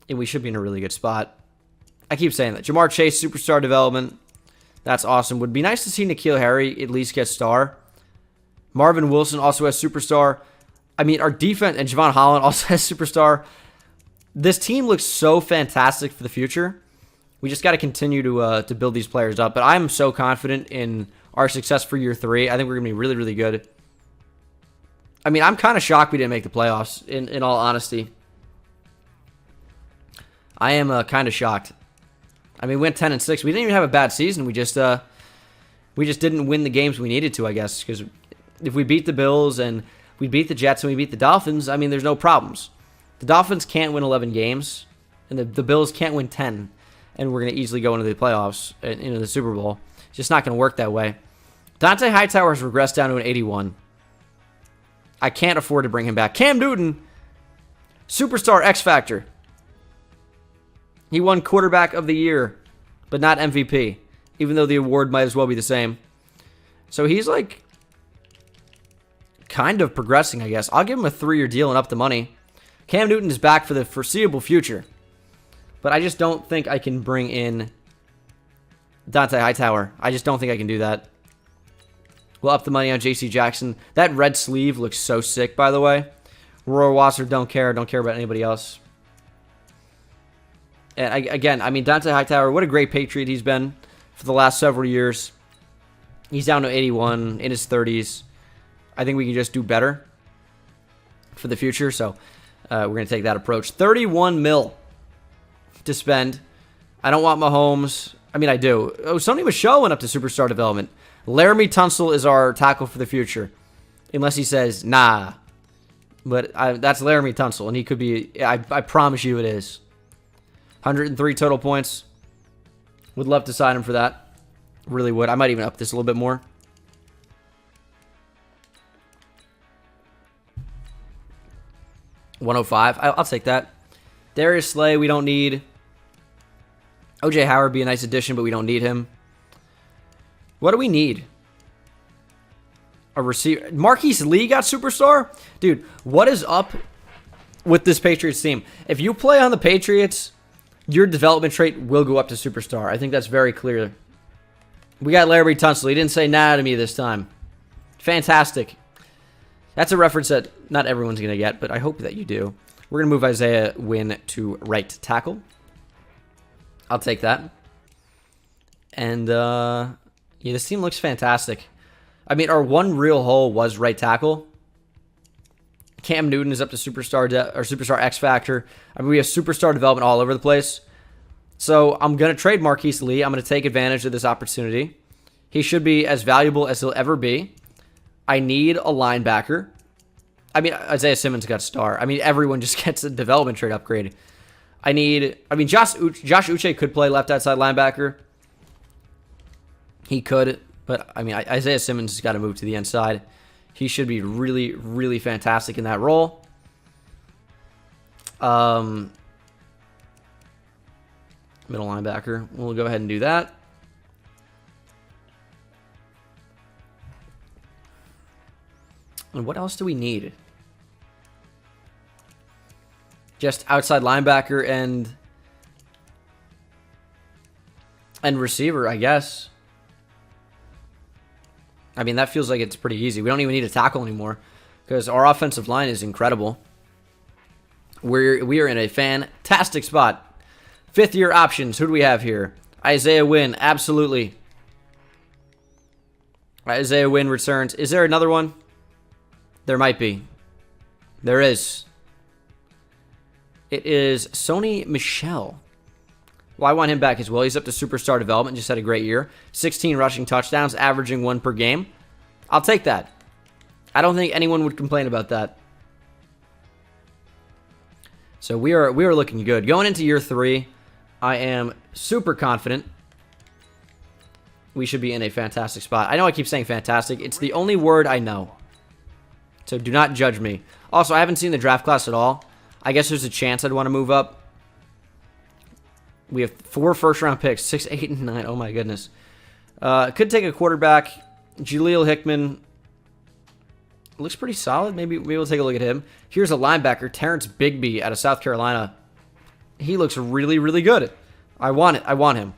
Speaker 1: And we should be in a really good spot. I keep saying that. Jamar Chase, superstar development. That's awesome. Would be nice to see N'Keal Harry at least get star. Marvin Wilson also has superstar. I mean, our defense, and Javon Holland also has superstar. This team looks so fantastic for the future. We just got to continue to build these players up. But I'm so confident in our success for year 3. I think we're going to be really, really good. I mean, I'm kind of shocked we didn't make the playoffs, in all honesty. I am kind of shocked. I mean, we went 10-6. We didn't even have a bad season. We just didn't win the games we needed to, I guess. Because if we beat the Bills and we beat the Jets and we beat the Dolphins, I mean, there's no problems. The Dolphins can't win 11 games, and the Bills can't win 10, and we're going to easily go into the playoffs, into the Super Bowl. It's just not going to work that way. Dante Hightower has regressed down to an 81. I can't afford to bring him back. Cam Newton, superstar X Factor. He won quarterback of the year, but not MVP, even though the award might as well be the same. So he's like kind of progressing, I guess. I'll give him a 3-year deal and up the money. Cam Newton is back for the foreseeable future, but I just don't think I can bring in Dante Hightower. I just don't think I can do that. We'll up the money on J.C. Jackson. That red sleeve looks so sick, by the way. Roy Wasser, don't care about anybody else. And again, I mean, Dante Hightower, what a great Patriot he's been for the last several years. He's down to 81 in his 30s. I think we can just do better for the future. So we're going to take that approach. 31 mil to spend. I don't want Mahomes. I mean, I do. Oh, Sony Michel went up to superstar development. Laramie Tunsil is our tackle for the future. Unless he says, nah. But that's Laramie Tunsil, and he could be, I promise you it is. 103 total points. Would love to sign him for that. Really would. I might even up this a little bit more. $105. I'll take that. Darius Slay, we don't need. OJ Howard would be a nice addition, but we don't need him. What do we need? A receiver. Marquise Lee got superstar? Dude, what is up with this Patriots team? If you play on the Patriots, your development trait will go up to superstar. I think that's very clear. We got Laramie Tunsil. He didn't say nah to me this time. Fantastic. That's a reference that not everyone's going to get, but I hope that you do. We're going to move Isaiah Wynn to right tackle. I'll take that. And, yeah, this team looks fantastic. I mean, our one real hole was right tackle. Cam Newton is up to superstar or superstar X Factor. I mean, we have superstar development all over the place. So I'm going to trade Marquise Lee. I'm going to take advantage of this opportunity. He should be as valuable as he'll ever be. I need a linebacker. I mean, Isaiah Simmons got star. I mean, everyone just gets a development trade upgrade. I mean, Josh Uche could play left outside linebacker. He could, but I mean, Isaiah Simmons has got to move to the inside. He should be really, really fantastic in that role. Middle linebacker. We'll go ahead and do that. And what else do we need? Just outside linebacker and receiver, I guess. I mean, that feels like it's pretty easy. We don't even need a tackle anymore because our offensive line is incredible. We are in a fantastic spot. 5th-year options. Who do we have here? Isaiah Wynn, absolutely. Isaiah Wynn returns. Is there another one? There might be. There is. It is Sony Michel. Well, I want him back as well. He's up to superstar development. Just had a great year. 16 rushing touchdowns, averaging 1 per game. I'll take that. I don't think anyone would complain about that. So we are looking good. Going into year 3, I am super confident we should be in a fantastic spot. I know I keep saying fantastic. It's the only word I know. So do not judge me. Also, I haven't seen the draft class at all. I guess there's a chance I'd want to move up. We have 4 first-round picks, 6, 8, and 9. Oh, my goodness. Could take a quarterback. Jaleel Hickman looks pretty solid. Maybe we'll take a look at him. Here's a linebacker, Terrence Bigby out of South Carolina. He looks really, really good. I want it. I want him.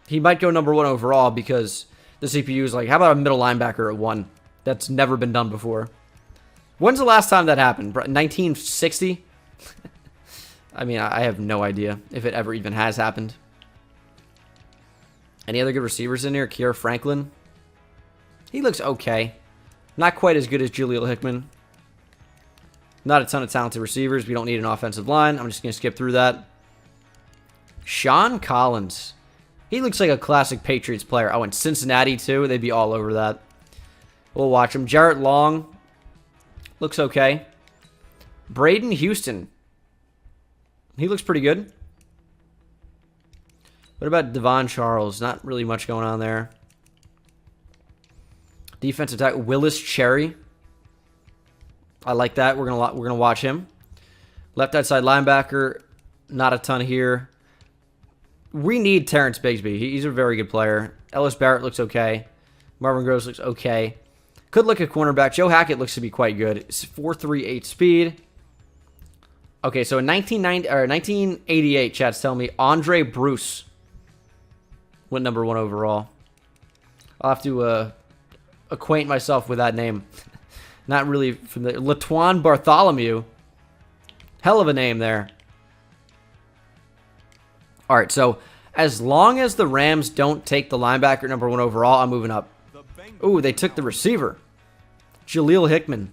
Speaker 1: He might go number 1 overall because the CPU is like, how about a middle linebacker at 1? That's never been done before. When's the last time that happened? 1960? I mean, I have no idea if it ever even has happened. Any other good receivers in here? Kiera Franklin. He looks okay. Not quite as good as Jaleel Hickman. Not a ton of talented receivers. We don't need an offensive line. I'm just going to skip through that. Sean Collins. He looks like a classic Patriots player. Oh, and Cincinnati, too. They'd be all over that. We'll watch him. Jarrett Long. Looks okay. Braden Houston. He looks pretty good. What about Devon Charles? Not really much going on there. Defensive tackle Willis Cherry. I like that. We're gonna watch him. Left outside linebacker. Not a ton here. We need Terrence Bigsby. He's a very good player. Ellis Barrett looks okay. Marvin Groves looks okay. Could look at cornerback. Joe Hackett looks to be quite good. It's 4.38 speed. Okay, so in 1988, chat's telling me Andre Bruce went number 1 overall. I'll have to acquaint myself with that name. Not really familiar. Latuan Bartholomew. Hell of a name there. All right, so as long as the Rams don't take the linebacker number 1 overall, I'm moving up. Ooh, they took the receiver. Jaleel Hickman.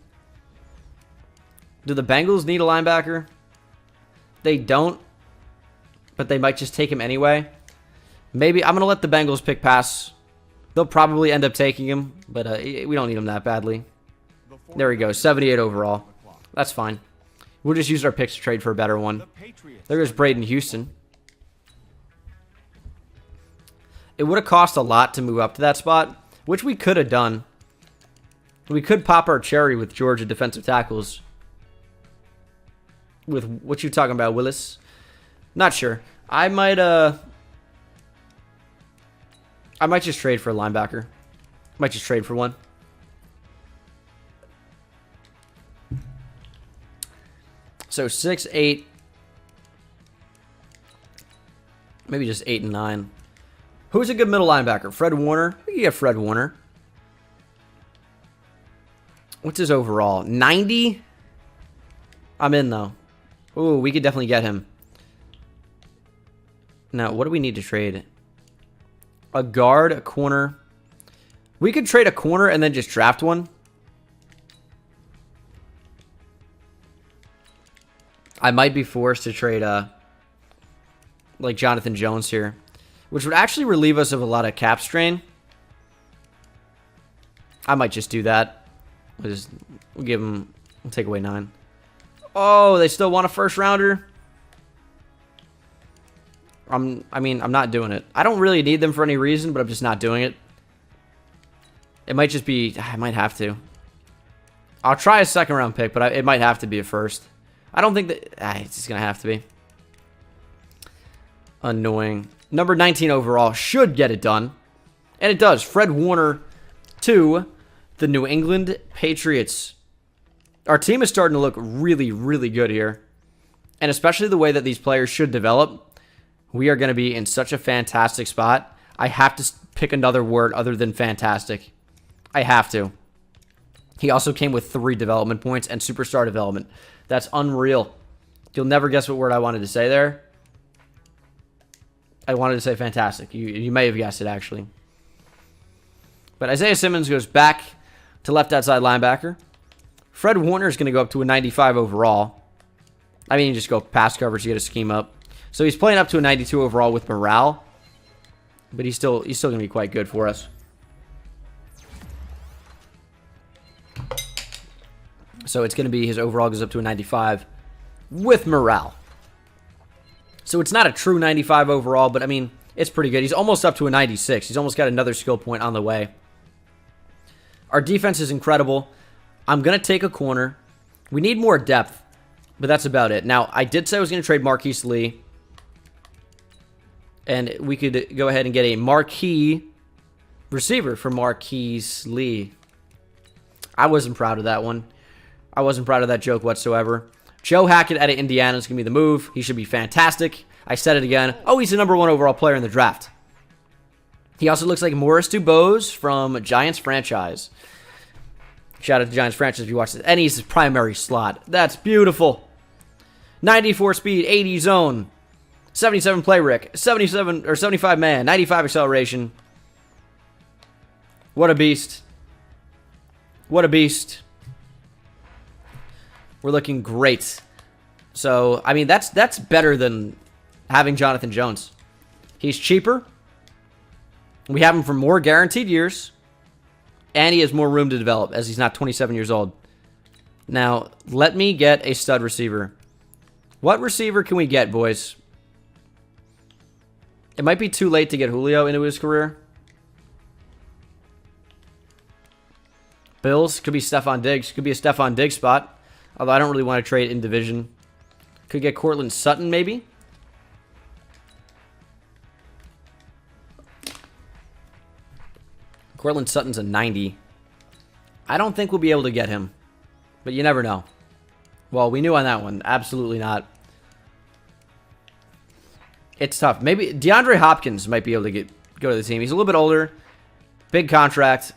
Speaker 1: Do the Bengals need a linebacker? They don't, but they might just take him anyway. Maybe I'm going to let the Bengals pick pass. They'll probably end up taking him, but we don't need him that badly. There we go, 78 overall. That's fine. We'll just use our picks to trade for a better one. There goes Braden Houston. It would have cost a lot to move up to that spot, which we could have done. We could pop our cherry with Georgia defensive tackles. With what you talking about, Willis? Not sure. I might just trade for a linebacker. Might just trade for one. So 6, 8. Maybe just 8 and 9. Who's a good middle linebacker? Fred Warner? We can get Fred Warner. What's his overall? 90? I'm in, though. Ooh, we could definitely get him. Now, what do we need to trade? A guard, a corner. We could trade a corner and then just draft one. I might be forced to trade, like Jonathan Jones here, which would actually relieve us of a lot of cap strain. I might just do that. We'll give him. We'll take away 9. Oh, they still want a first rounder. I mean, I'm not doing it. I don't really need them for any reason, but I'm just not doing it. It might just be. I might have to. I'll try a second round pick, but it might have to be a first. I don't think that. It's just gonna have to be. Annoying. Number 19 overall should get it done. And it does. Fred Warner to the New England Patriots. Our team is starting to look really, really good here. And especially the way that these players should develop. We are going to be in such a fantastic spot. I have to pick another word other than fantastic. I have to. He also came with 3 development points and superstar development. That's unreal. You'll never guess what word I wanted to say there. I wanted to say fantastic. You may have guessed it, actually. But Isaiah Simmons goes back to left outside linebacker. Fred Warner is going to go up to a 95 overall. I mean, you just go pass coverage to get a scheme up. So he's playing up to a 92 overall with morale. But he's still going to be quite good for us. So it's going to be his overall goes up to a 95 with morale. So it's not a true 95 overall, but I mean, it's pretty good. He's almost up to a 96. He's almost got another skill point on the way. Our defense is incredible. I'm going to take a corner. We need more depth, but that's about it. Now, I did say I was going to trade Marquise Lee. And we could go ahead and get a marquee receiver for Marquise Lee. I wasn't proud of that one. I wasn't proud of that joke whatsoever. Joe Hackett out of Indiana is going to be the move. He should be fantastic. I said it again. Oh, he's the #1 overall player in the draft. He also looks like Morris Dubose from Giants franchise. Shout out to Giants franchise if you watch this. And he's his primary slot. That's beautiful. 94 speed, 80 zone. 77 play Rick, 77 or 75 man, 95 acceleration. What a beast. What a beast. We're looking great. So, I mean, that's better than having Jonathan Jones. He's cheaper. We have him for more guaranteed years. And he has more room to develop as he's not 27 years old. Now, let me get a stud receiver. What receiver can we get, boys? It might be too late to get Julio into his career. Bills. Could be Stephon Diggs. Could be a Stephon Diggs spot. Although I don't really want to trade in division. Could get Cortland Sutton, maybe. Cortland Sutton's a 90. I don't think we'll be able to get him. But you never know. Well, we knew on that one. Absolutely not. It's tough. Maybe DeAndre Hopkins might be able to go to the team. He's a little bit older. Big contract.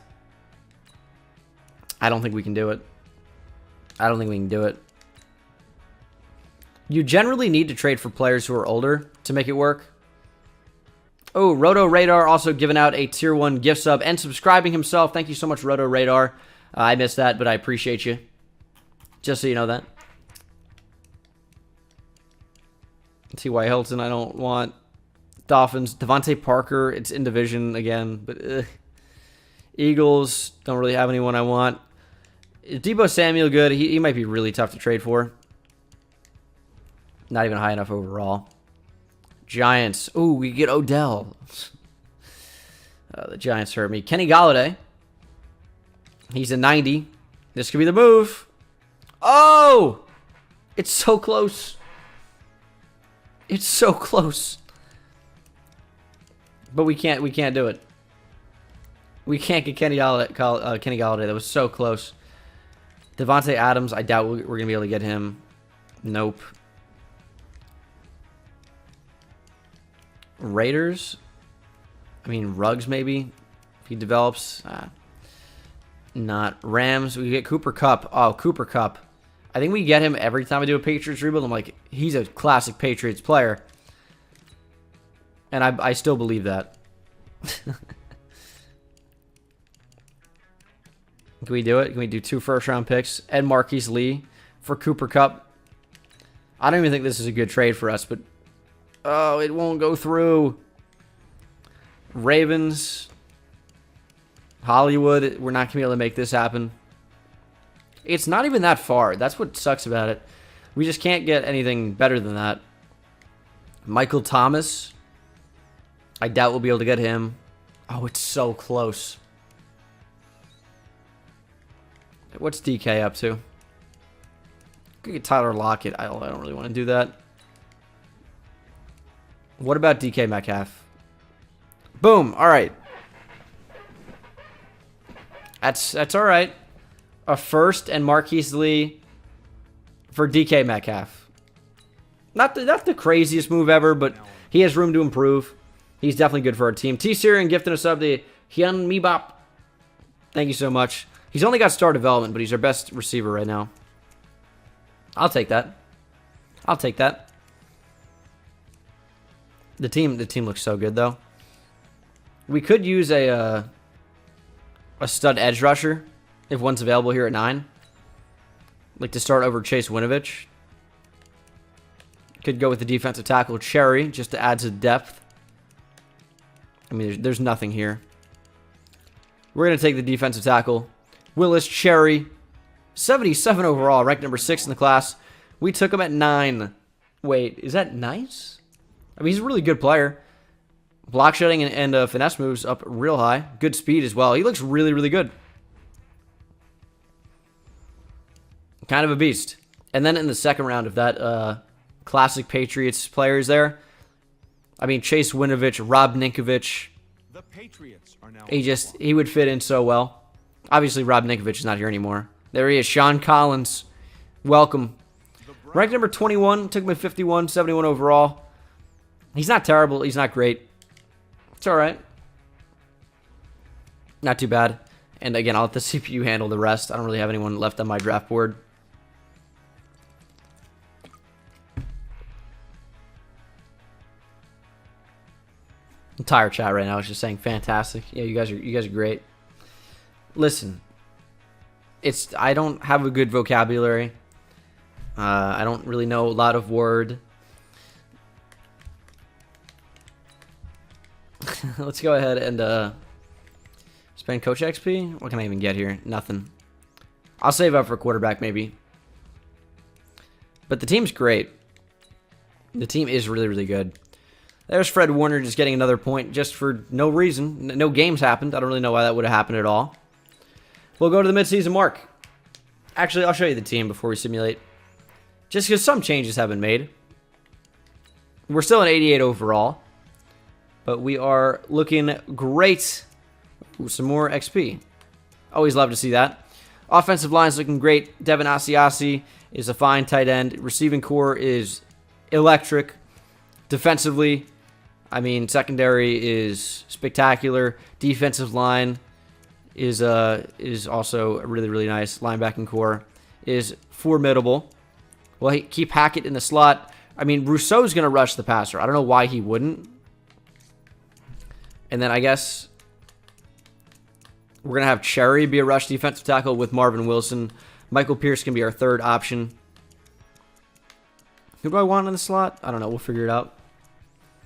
Speaker 1: I don't think we can do it. I don't think we can do it. You generally need to trade for players who are older to make it work. Oh, Roto Radar also giving out a tier 1 gift sub and subscribing himself. Thank you so much, Roto Radar. I missed that, but I appreciate you. Just so you know that. T.Y. Hilton, I don't want. Dolphins, Devontae Parker, it's in division again, but Eagles, don't really have anyone I want. Is Deebo Samuel good? He might be really tough to trade for. Not even high enough overall. Giants, ooh, we get Odell. The Giants hurt me. Kenny Golladay, he's a 90. This could be the move. Oh! It's so close. It's so close. But we can't do it. We can't get Kenny Golladay. That was so close. Devontae Adams, I doubt we're going to be able to get him. Nope. Raiders. I mean, Ruggs maybe. If he develops. Not. Rams, we get Cooper Kupp. Oh, Cooper Kupp. I think we get him every time I do a Patriots rebuild. I'm like, he's a classic Patriots player. And I still believe that. Can we do it? Can we do 2 first-round picks and Marquise Lee for Cooper Kupp? I don't even think this is a good trade for us, but... Oh, it won't go through. Ravens. Hollywood. We're not going to be able to make this happen. It's not even that far. That's what sucks about it. We just can't get anything better than that. Michael Thomas. I doubt we'll be able to get him. Oh, it's so close. What's DK up to? Could get Tyler Lockett. I don't really want to do that. What about DK Metcalf? Boom. All right. That's all right. A first and Marquise Lee for DK Metcalf. Not the craziest move ever, but he has room to improve. He's definitely good for our team. T-Syrian gifting us up the Hyun Mebop. Thank you so much. He's only got star development, but he's our best receiver right now. I'll take that. I'll take that. The team looks so good though. We could use a a stud edge rusher if one's available here at 9. Like to start over Chase Winovich. Could go with the defensive tackle Cherry just to add to depth. I mean, there's nothing here. We're going to take the defensive tackle Willis Cherry. 77 overall, ranked number 6 in the class. We took him at 9. Wait, is that nice? I mean, he's a really good player. Block shedding and finesse moves up real high. Good speed as well. He looks really, really good. Kind of a beast. And then in the second round of that classic Patriots players there, I mean, Chase Winovich, Rob Ninkovich. The Patriots are now he would fit in so well. Obviously, Rob Ninkovich is not here anymore. There he is, Sean Collins. Welcome. Ranked number 21, took him at 51, 71 overall. He's not terrible. He's not great. It's all right. Not too bad. And again, I'll let the CPU handle the rest. I don't really have anyone left on my draft board. Entire chat right now is just saying fantastic. Yeah, you guys are great. Listen, I don't have a good vocabulary. I don't really know a lot of word. Let's go ahead and spend coach XP. What can I even get here? Nothing. I'll save up for quarterback maybe. But the team's great. The team is really, really good. There's Fred Warner just getting another point just for no reason. No games happened. I don't really know why that would have happened at all. We'll go to the midseason mark. Actually, I'll show you the team before we simulate. Just because some changes have been made. We're still an 88 overall. But we are looking great. Ooh, some more XP. Always love to see that. Offensive line's looking great. Devin Asiasi is a fine tight end. Receiving core is electric. Defensively, I mean, secondary is spectacular. Defensive line is also really, really nice. Linebacking core is formidable. Well, keep Hackett in the slot. I mean, Rousseau's going to rush the passer. I don't know why he wouldn't. And then I guess we're going to have Cherry be a rush defensive tackle with Marvin Wilson. Michael Pierce can be our third option. Who do I want in the slot? I don't know. We'll figure it out.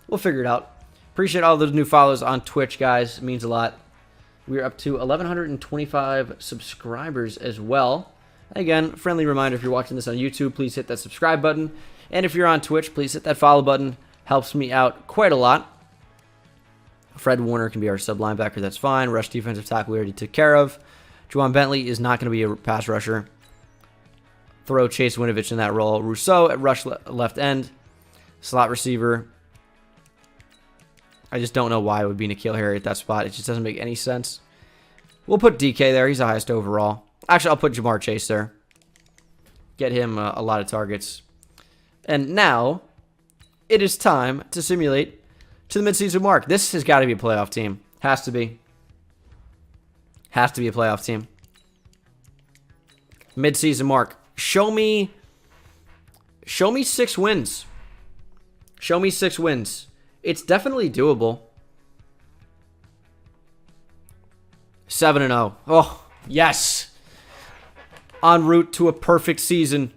Speaker 1: We'll figure it out. Appreciate all those new follows on Twitch, guys. It means a lot. We're up to 1,125 subscribers as well. Again, friendly reminder, if you're watching this on YouTube, please hit that subscribe button. And if you're on Twitch, please hit that follow button. Helps me out quite a lot. Fred Warner can be our sub linebacker. That's fine. Rush defensive tackle we already took care of. Juwan Bentley is not going to be a pass rusher. Throw Chase Winovich in that role. Rousseau at rush left end. Slot receiver. I just don't know why it would be N'Keal Harry at that spot. It just doesn't make any sense. We'll put DK there. He's the highest overall. Actually, I'll put Jamar Chase there. Get him a lot of targets. And now, it is time to simulate to the midseason mark. This has got to be a playoff team. Has to be. Has to be a playoff team. Midseason mark. Show me 6 wins. Show me 6 wins. It's definitely doable. 7-0. Oh, yes. En route to a perfect season.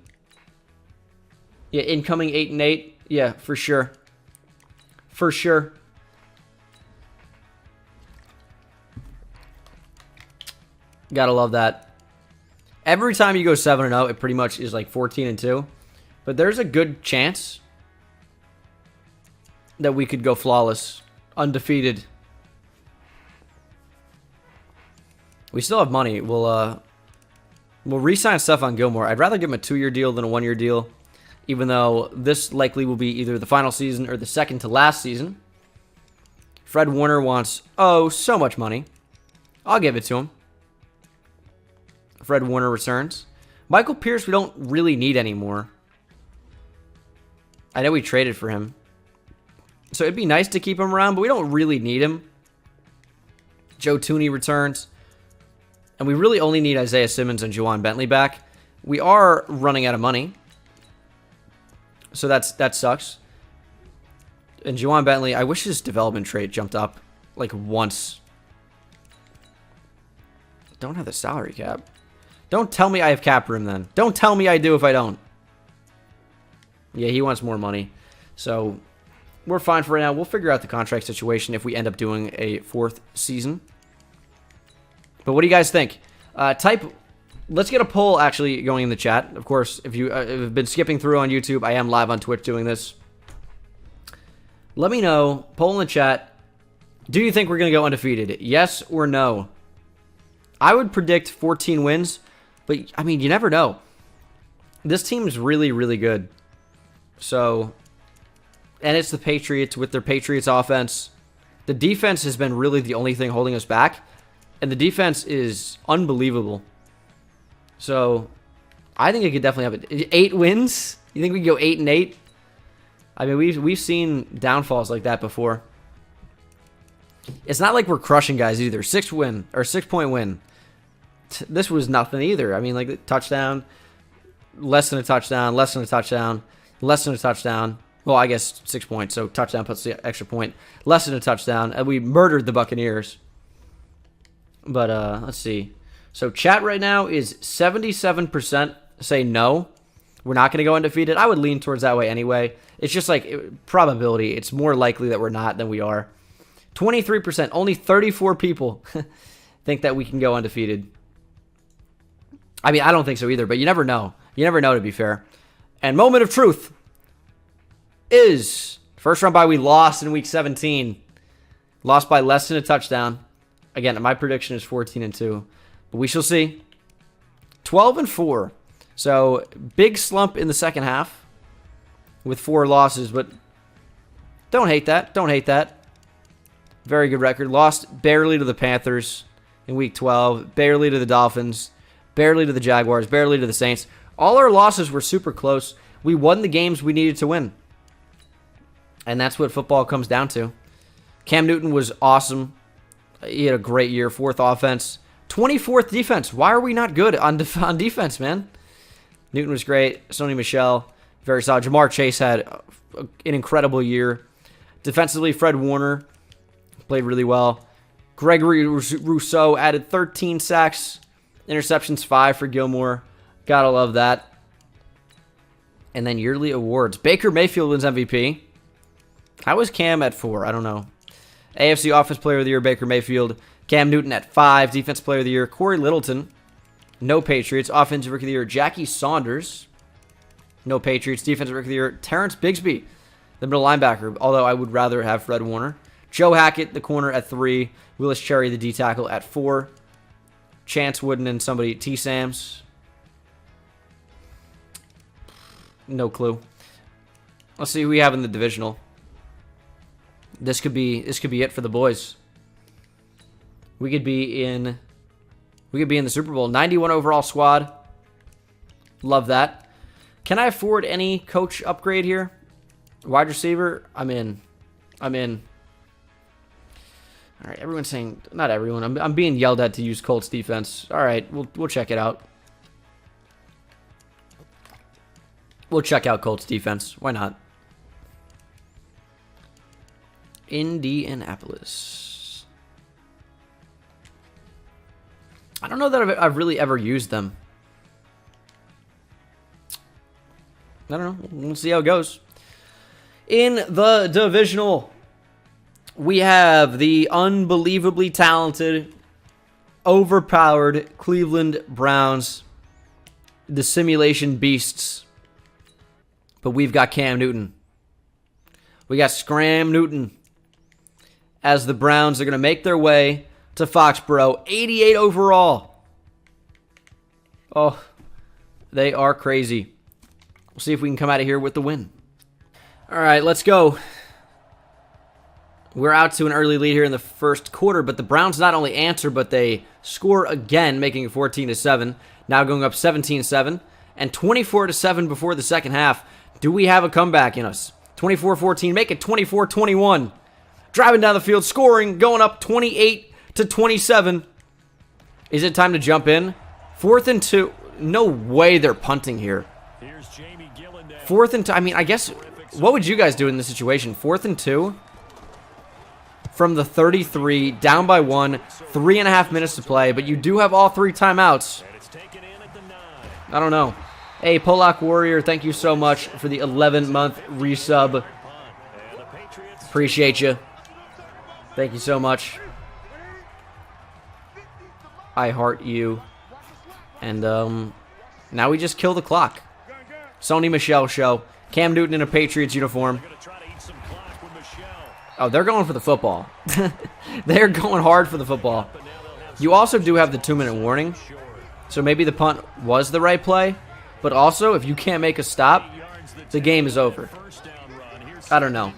Speaker 1: Yeah, incoming 8-8. Yeah, for sure. For sure. Gotta love that. Every time you go 7-0, it pretty much is like 14-2. But there's a good chance that we could go flawless, undefeated. We still have money. We'll re-sign Stephon Gilmore. I'd rather give him a 2-year deal than a 1-year deal, even though this likely will be either the final season or the second to last season. Fred Warner wants, so much money. I'll give it to him. Fred Warner returns. Michael Pierce, we don't really need anymore. I know we traded for him. So it'd be nice to keep him around, but we don't really need him. Joe Tooney returns. And we really only need Isaiah Simmons and Juwan Bentley back. We are running out of money. So that sucks. And Juwan Bentley, I wish his development trait jumped up like once. don't have the salary cap. Don't tell me I have cap room then. Don't tell me I do if I don't. Yeah, he wants more money. So we're fine for right now. We'll figure out the contract situation if we end up doing a 4th season. But what do you guys think? Let's get a poll actually going in the chat. Of course, if you have been skipping through on YouTube, I am live on Twitch doing this. Let me know, poll in the chat. Do you think we're going to go undefeated? Yes or no? I would predict 14 wins, but I mean, you never know. This team is really, really good. So, and it's the Patriots with their Patriots offense. The defense has been really the only thing holding us back, and the defense is unbelievable. So, I think it could definitely have 8 wins. You think we could go 8-8? I mean, we've seen downfalls like that before. It's not like we're crushing guys either. 6-point win. This was nothing either. I mean, like touchdown, less than a touchdown, less than a touchdown, less than a touchdown. Well, I guess 6 points, so touchdown puts the extra point. Less than a touchdown, and we murdered the Buccaneers. But let's see. So chat right now is 77% say no. We're not going to go undefeated. I would lean towards that way anyway. It's just like probability. It's more likely that we're not than we are. 23%, only 34 people think that we can go undefeated. I mean, I don't think so either, but you never know. You never know, to be fair. And moment of truth is first round bye. We lost in week 17. Lost by less than a touchdown. Again, my prediction is 14-2, but we shall see. 12-4. So big slump in the second half with 4 losses, but don't hate that. Don't hate that. Very good record. Lost barely to the Panthers in week 12, barely to the Dolphins, barely to the Jaguars, barely to the Saints. All our losses were super close. We won the games we needed to win. And that's what football comes down to. Cam Newton was awesome. He had a great year. 4th offense. 24th defense. Why are we not good on defense, man? Newton was great. Sony Michel, very solid. Jamar Chase had an incredible year. Defensively, Fred Warner played really well. Gregory Rousseau added 13 sacks. Interceptions 5 for Gilmore. Gotta love that. And then yearly awards. Baker Mayfield wins MVP. How was Cam at 4? I don't know. AFC Offensive Player of the Year, Baker Mayfield. Cam Newton at 5. Defensive Player of the Year, Corey Littleton. No Patriots. Offensive Rookie of the Year, Jackie Saunders. No Patriots. Defensive Rookie of the Year, Terrence Bigsby, the middle linebacker, although I would rather have Fred Warner. Joe Hackett, the corner, at 3. Willis Cherry, the D tackle, at 4. Chance Wooden and somebody, T. Sams. No clue. Let's see who we have in the divisional. This could be it for the boys. We could be in the Super Bowl. 91 overall squad. Love that. Can I afford any coach upgrade here? Wide receiver? I'm in. All right, everyone's saying, not everyone. I'm being yelled at to use Colts defense. All right, we'll check it out. We'll check out Colts defense. Why not? Indianapolis. I don't know that I've really ever used them. I don't know. We'll see how it goes. In the divisional, we have the unbelievably talented, overpowered Cleveland Browns, the simulation beasts. But we've got Cam Newton. We got Scram Newton as the Browns are going to make their way to Foxborough. 88 overall. Oh, they are crazy. We'll see if we can come out of here with the win. All right, let's go. We're out to an early lead here in the first quarter, but the Browns not only answer, but they score again, making it 14-7. Now going up 17-7 and 24-7 before the second half. Do we have a comeback in us? 24-14, make it 24-21. Driving down the field, scoring, going up 28-27. Is it time to jump in? 4th and 2. No way they're punting here. 4th and 2. I mean, I guess, what would you guys do in this situation? 4th and 2? from the 33, down by 1, 3.5 minutes to play, but you do have all 3 timeouts. I don't know. Hey, Polak Warrior, thank you so much for the 11-month resub. Appreciate you. Thank you so much. I heart you. And now we just kill the clock. Sony Michel show. Cam Newton in a Patriots uniform. Oh, they're going for the football. They're going hard for the football. You also do have the 2-minute warning. So maybe the punt was the right play. But also, if you can't make a stop, the game is over. I don't know.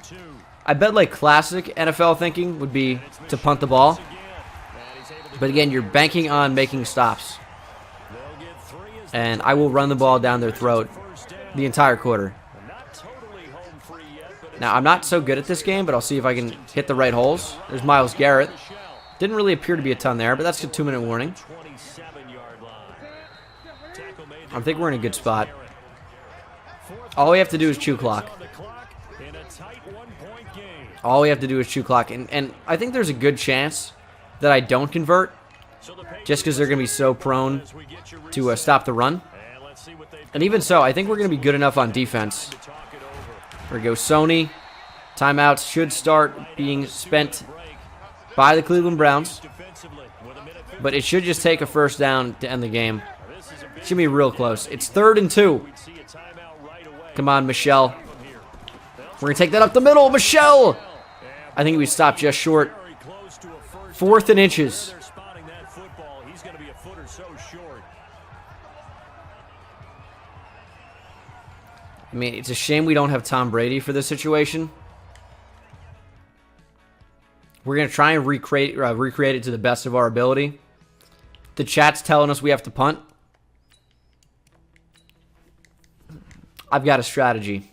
Speaker 1: I bet like classic NFL thinking would be to punt the ball. But again, you're banking on making stops. And I will run the ball down their throat the entire quarter. Now, I'm not so good at this game, but I'll see if I can hit the right holes. There's Myles Garrett. Didn't really appear to be a ton there, but that's a 2-minute warning. I think we're in a good spot. All we have to do is chew clock. All we have to do is chew clock. And I think there's a good chance that I don't convert, just because they're going to be so prone to stop the run. And even so, I think we're going to be good enough on defense. There we go, Sony. Timeouts should start being spent by the Cleveland Browns. But it should just take a first down to end the game. Should be real close. It's 3rd and 2. Come on, Michelle. We're going to take that up the middle. Michelle! I think we stopped just short. 4th and inches. I mean, it's a shame we don't have Tom Brady for this situation. We're going to try and recreate it to the best of our ability. The chat's telling us we have to punt. I've got a strategy.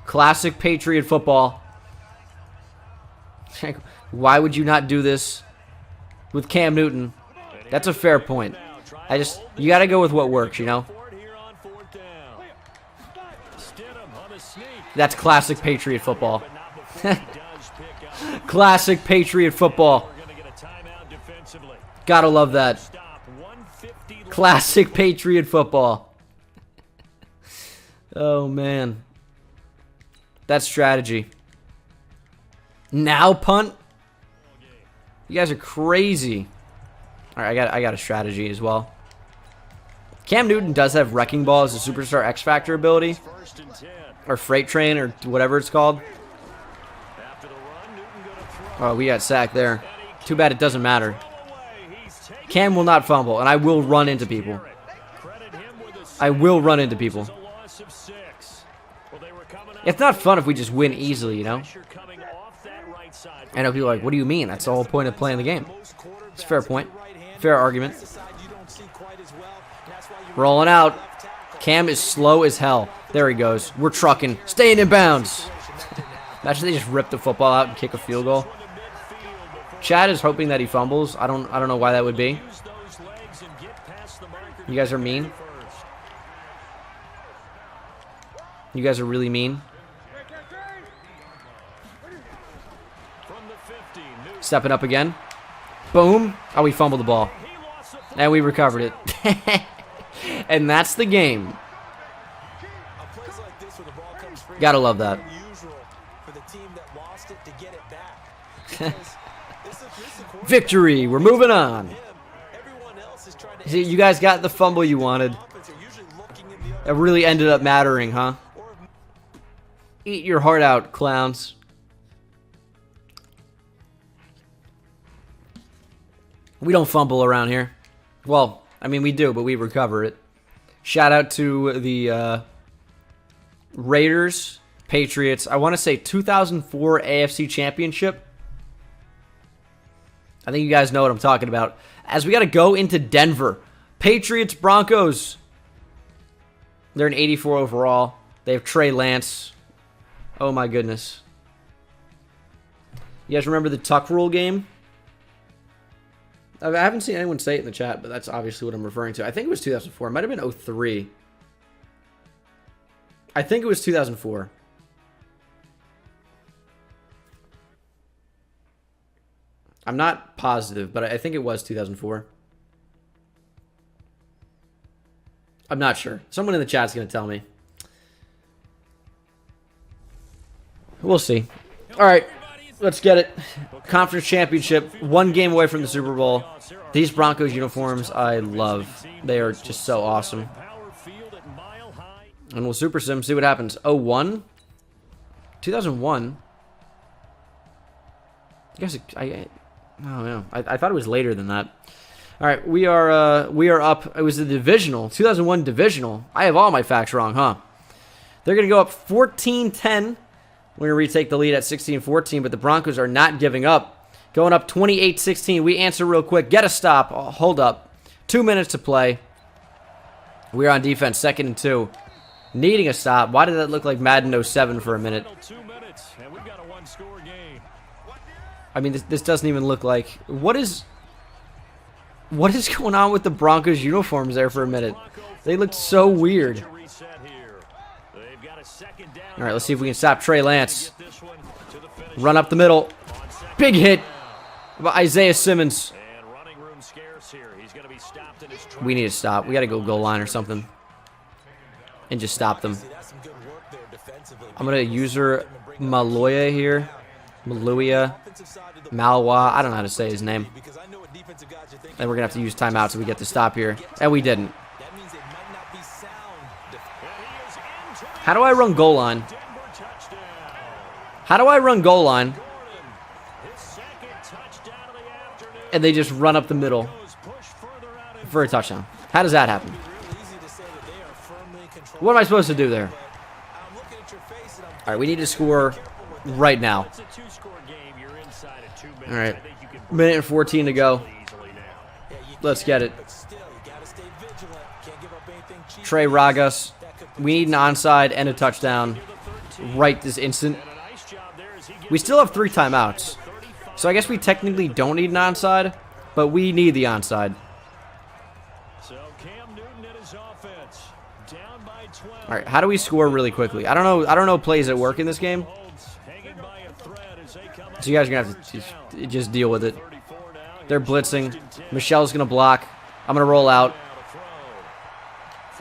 Speaker 1: Classic Patriot football. Why would you not do this with Cam Newton? That's a fair point. You got to go with what works, you know? That's classic Patriot football. Classic Patriot football. Gotta love that. Classic Patriot football. Oh, man. That's strategy. Now punt? You guys are crazy. All right, I got a strategy as well. Cam Newton does have Wrecking Ball as a Superstar X Factor ability. Or Freight Train, or whatever it's called. Oh, we got sacked there. Too bad it doesn't matter. Cam will not fumble, and I will run into people. I will run into people. It's not fun if we just win easily, you know? I know people are like, what do you mean? That's the whole point of playing the game. It's a fair point. Fair argument. Rolling out. Cam is slow as hell. There he goes. We're trucking. Staying in bounds. Imagine they just rip the football out and kick a field goal. Chad is hoping that he fumbles. I don't know why that would be. You guys are mean. You guys are really mean. Stepping up again. Boom. Oh, we fumbled the ball. And we recovered it. And that's the game. Gotta love that. Victory. We're moving on. See, you guys got the fumble you wanted. It really ended up mattering, huh? Eat your heart out, clowns. We don't fumble around here. Well, I mean, we do, but we recover it. Shout out to the Raiders, Patriots. I want to say 2004 AFC Championship. I think you guys know what I'm talking about. As we got to go into Denver. Patriots, Broncos. They're an 84 overall. They have Trey Lance. Oh, my goodness. You guys remember the Tuck Rule game? I haven't seen anyone say it in the chat, but that's obviously what I'm referring to. I think it was 2004. It might have been 03. I think it was 2004. I'm not positive, but I think it was 2004. I'm not sure. Someone in the chat's going to tell me. We'll see. All right, let's get it. Conference championship, 1 game away from the Super Bowl. These Broncos uniforms, I love. They are just so awesome. And we'll super sim, see what happens. 01? 2001? I guess I don't know. I thought it was later than that. All right, we are up. It was the divisional, 2001 divisional. I have all my facts wrong, huh? They're going to go up 14-10. We're going to retake the lead at 16-14, but the Broncos are not giving up. Going up 28-16. We answer real quick. Get a stop. Oh, hold up. 2 minutes to play. We're on defense, 2nd and 2. Needing a stop. Why did that look like Madden 07 for a minute? I mean, this doesn't even look like... What is going on with the Broncos uniforms there for a minute? They looked so weird. All right, let's see if we can stop Trey Lance. Run up the middle. Big hit by Isaiah Simmons. We need to stop. We got to go goal line or something. And just stop them. I'm going to user Maloya here. Maluia. Malwa. I don't know how to say his name. And we're going to have to use timeout so we get the stop here. And we didn't. How do I run goal line? How do I run goal line? And they just run up the middle for a touchdown. How does that happen? What am I supposed to do there? All right, we need to score right now. All right, minute and 14 to go. Let's get it. Trey Ragas. We need an onside and a touchdown right this instant. We still have 3 timeouts. So I guess we technically don't need an onside, but we need the onside. All right, how do we score really quickly? I don't know plays that work in this game. So you guys are going to have to just deal with it. They're blitzing. Michelle's going to block. I'm going to roll out.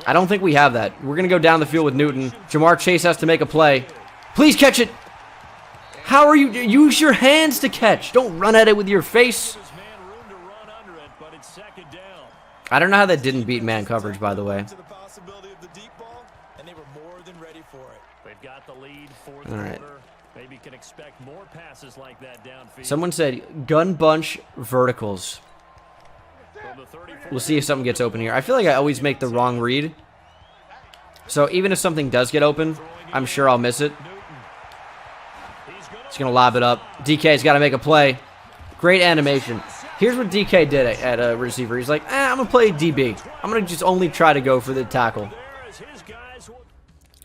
Speaker 1: I don't think we have that. We're going to go down the field with Newton. Jamar Chase has to make a play. Please catch it. How are you? Use your hands to catch. Don't run at it with your face. I don't know how that didn't beat man coverage, by the way. All right. Maybe can expect more passes like that downfield. Someone said gun bunch verticals. We'll see if something gets open here. I feel like I always make the wrong read. So even if something does get open, I'm sure I'll miss it. He's going to lob it up. DK's got to make a play. Great animation. Here's what DK did at a receiver. He's like, I'm going to play DB. I'm going to just only try to go for the tackle.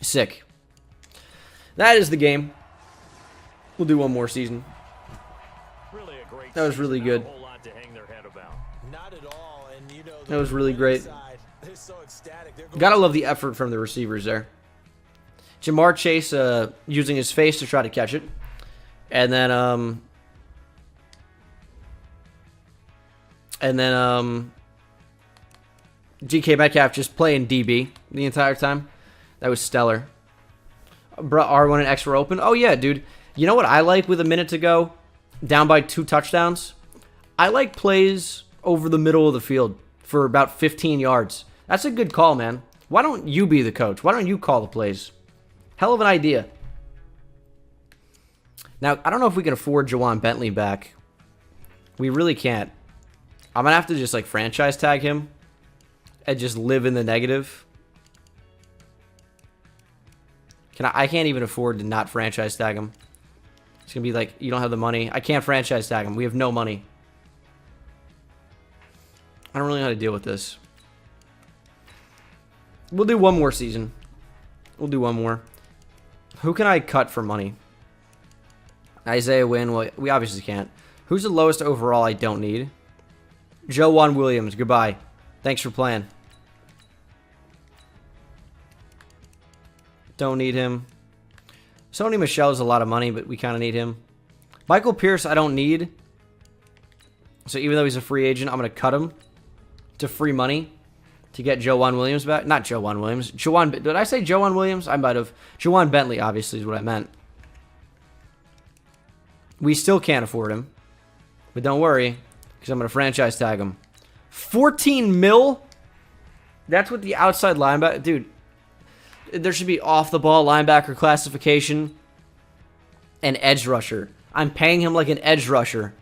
Speaker 1: Sick. That is the game. We'll do one more season. That was really good. That was really great. Gotta love the effort from the receivers there. Jamar Chase using his face to try to catch it. And then GK Metcalf just playing DB the entire time. That was stellar. R1 and X were open. Oh yeah, dude. You know what I like with a minute to go? Down by 2 touchdowns? I like plays over the middle of the field for about 15 yards. That's a good call, man. Why don't you be the coach? Why don't you call the plays? Hell of an idea. Now, I don't know if we can afford Jawan Bentley back. We really can't. I'm going to have to just, like, franchise tag him and just live in the negative. I can't even afford to not franchise tag him. It's going to be like, you don't have the money. I can't franchise tag him. We have no money. I don't really know how to deal with this. We'll do one more season. We'll do one more. Who can I cut for money? Isaiah Wynn. Well, we obviously can't. Who's the lowest overall I don't need? Joe Juan Williams. Goodbye. Thanks for playing. Don't need him. Sony Michelle's a lot of money, but we kind of need him. Michael Pierce, I don't need. So even though he's a free agent, I'm going to cut him to free money to get Joejuan Williams back. Not Joejuan Williams. Did I say Joejuan Williams? I might have. Joejuan Bentley, obviously, is what I meant. We still can't afford him. But don't worry, because I'm going to franchise tag him. 14 mil? That's what the outside linebacker... Dude, there should be off-the-ball linebacker classification and edge rusher. I'm paying him like an edge rusher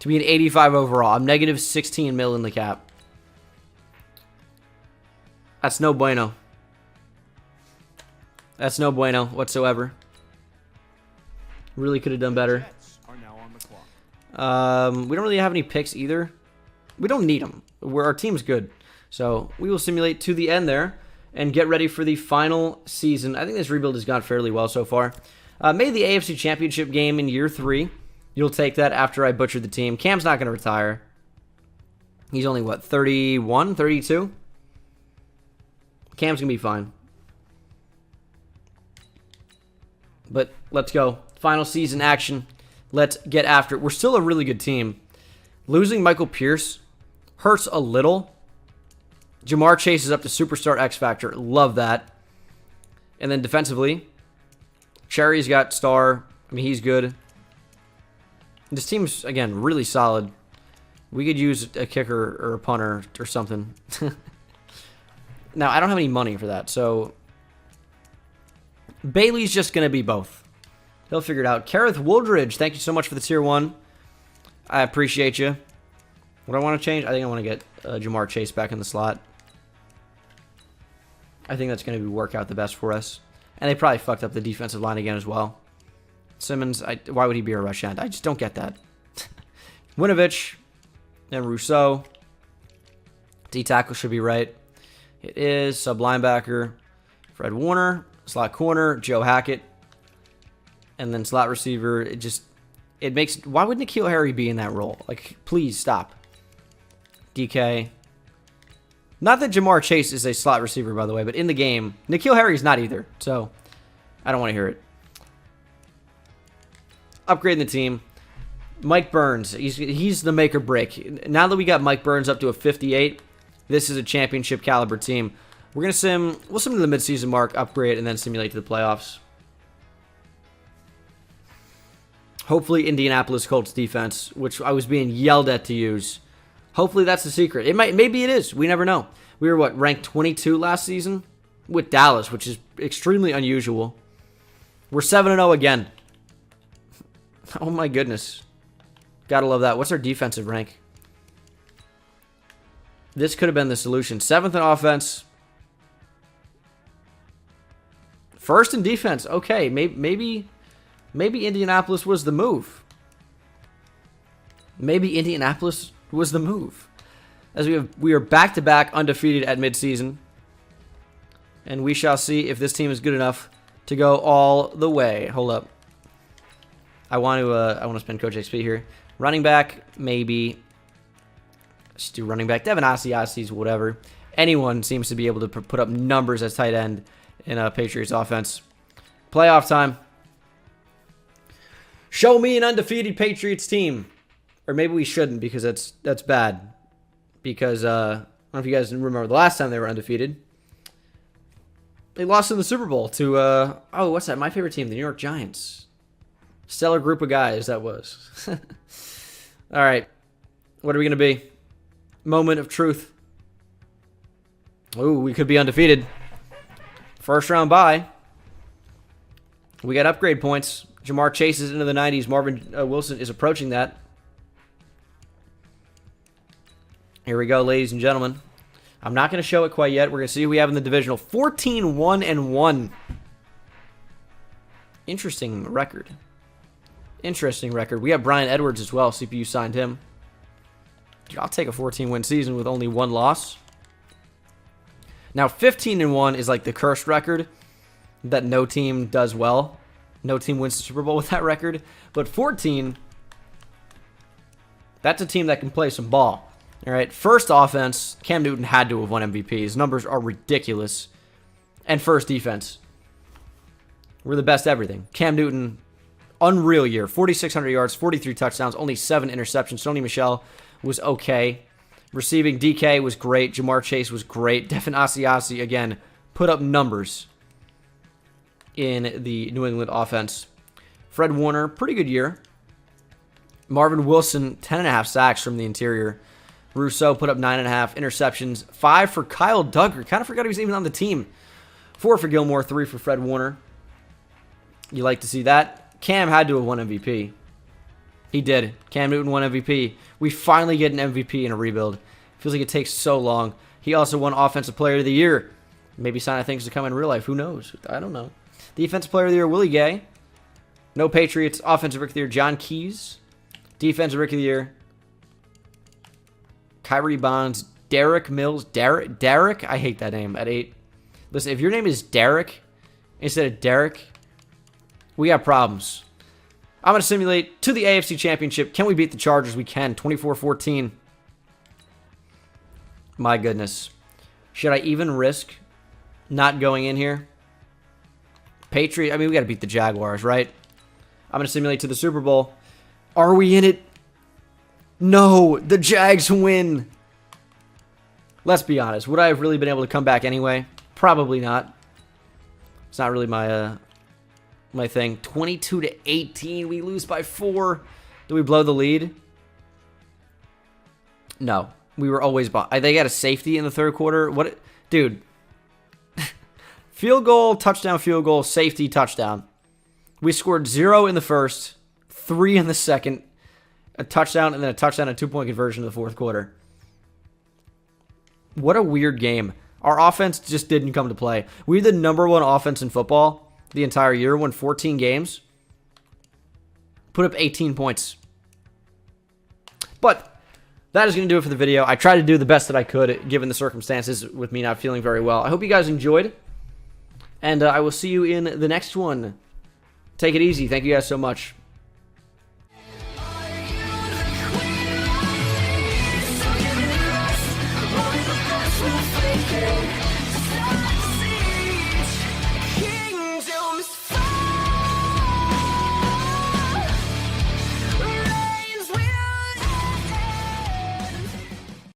Speaker 1: to be an 85 overall. I'm negative 16 mil in the cap. That's no bueno. That's no bueno whatsoever. Really could have done better. We don't really have any picks either. We don't need them. Our team's good. So we will simulate to the end there and get ready for the final season. I think this rebuild has gone fairly well so far. Made the AFC Championship game in year 3. You'll take that after I butchered the team. Cam's not going to retire. He's only, what, 31, 32? Cam's going to be fine. But let's go. Final season action. Let's get after it. We're still a really good team. Losing Michael Pierce hurts a little. Jamar Chase is up to superstar X Factor. Love that. And then defensively, Cherry's got star. I mean, he's good. This team's, again, really solid. We could use a kicker or a punter or something. Now, I don't have any money for that, so Bailey's just going to be both. He'll figure it out. Kareth Wooldridge, thank you so much for the tier 1. I appreciate you. What I want to change? I think I want to get Jamar Chase back in the slot. I think that's going to work out the best for us. And they probably fucked up the defensive line again as well. Simmons, why would he be a rush end? I just don't get that. Winovich, then Rousseau. D-tackle should be right. It is. Sub-linebacker, Fred Warner. Slot corner, Joe Hackett. And then slot receiver, it makes... Why would N'Keal Harry be in that role? Like, please stop. DK. Not that Jamar Chase is a slot receiver, by the way, but in the game, N'Keal Harry's not either. So, I don't want to hear it. Upgrading the team. Mike Burns, he's the make or break. Now that we got Mike Burns up to a 58, this is a championship caliber team. We're going to we'll sim to the midseason mark, upgrade, and then simulate to the playoffs. Hopefully Indianapolis Colts defense, which I was being yelled at to use. Hopefully that's the secret. Maybe it is. We never know. We were, ranked 22 last season with Dallas, which is extremely unusual. We're 7-0 again. Oh my goodness. Gotta love that. What's our defensive rank? This could have been the solution. 7th in offense. 1st in defense. Okay, maybe Indianapolis was the move. Maybe Indianapolis was the move. As we are back-to-back undefeated at midseason. And we shall see if this team is good enough to go all the way. Hold up. I want to spend Coach XP here. Running back, maybe. Let's do running back. Devin Asiasi's, whatever. Anyone seems to be able to put up numbers as tight end in a Patriots offense. Playoff time. Show me an undefeated Patriots team. Or maybe we shouldn't, because that's bad. Because, I don't know if you guys remember the last time they were undefeated. They lost in the Super Bowl to, oh, what's that? My favorite team, the New York Giants. Stellar group of guys, that was. All right. What are we going to be? Moment of truth. Ooh, we could be undefeated. First round bye. We got upgrade points. Jamar Chase is into the 90s. Marvin Wilson is approaching that. Here we go, ladies and gentlemen. I'm not going to show it quite yet. We're going to see who we have in the divisional. 14-1-1. Interesting record. Interesting record. We have Brian Edwards as well. CPU signed him. Dude, I'll take a 14-win season with only 1 loss. Now, 15-1 is like the cursed record that no team does well. No team wins the Super Bowl with that record. But 14, that's a team that can play some ball. All right, first offense, Cam Newton had to have won MVP. His numbers are ridiculous. And first defense. We're the best everything. Cam Newton unreal year. 4,600 yards, 43 touchdowns, only 7 interceptions. Sony Michel was okay. Receiving, DK was great. Jamar Chase was great. Devin Asiasi, again, put up numbers in the New England offense. Fred Warner, pretty good year. Marvin Wilson, 10.5 sacks from the interior. Rousseau put up 9.5 interceptions. 5 for Kyle Duggar. Kind of forgot he was even on the team. 4 for Gilmore, 3 for Fred Warner. You like to see that. Cam had to have won MVP. He did. Cam Newton won MVP. We finally get an MVP in a rebuild. Feels like it takes so long. He also won Offensive Player of the Year. Maybe sign of things to come in real life. Who knows? I don't know. Defensive Player of the Year, Willie Gay. No Patriots. Offensive Rookie of the Year, John Keyes. Defensive Rookie of the Year, Kyrie Bonds. Derek Mills. Derek? I hate that name at 8. Listen, if your name is Derek instead of Derek, we got problems. I'm going to simulate to the AFC Championship. Can we beat the Chargers? We can. 24-14. My goodness. Should I even risk not going in here? Patriots. I mean, we got to beat the Jaguars, right? I'm going to simulate to the Super Bowl. Are we in it? No. The Jags win. Let's be honest. Would I have really been able to come back anyway? Probably not. It's not really my thing. 22-18. We lose by 4. Do we blow the lead? No. We were always behind. They got a safety in the third quarter. What? Dude. Field goal, touchdown, field goal, safety, touchdown. We scored 0 in the first, 3 in the second, a touchdown, and then a touchdown and 2-point conversion in the fourth quarter. What a weird game. Our offense just didn't come to play. We were the #1 offense in football the entire year, won 14 games, put up 18 points. But that is going to do it for the video. I tried to do the best that I could, given the circumstances with me not feeling very well. I hope you guys enjoyed, and I will see you in the next one. Take it easy. Thank you guys so much.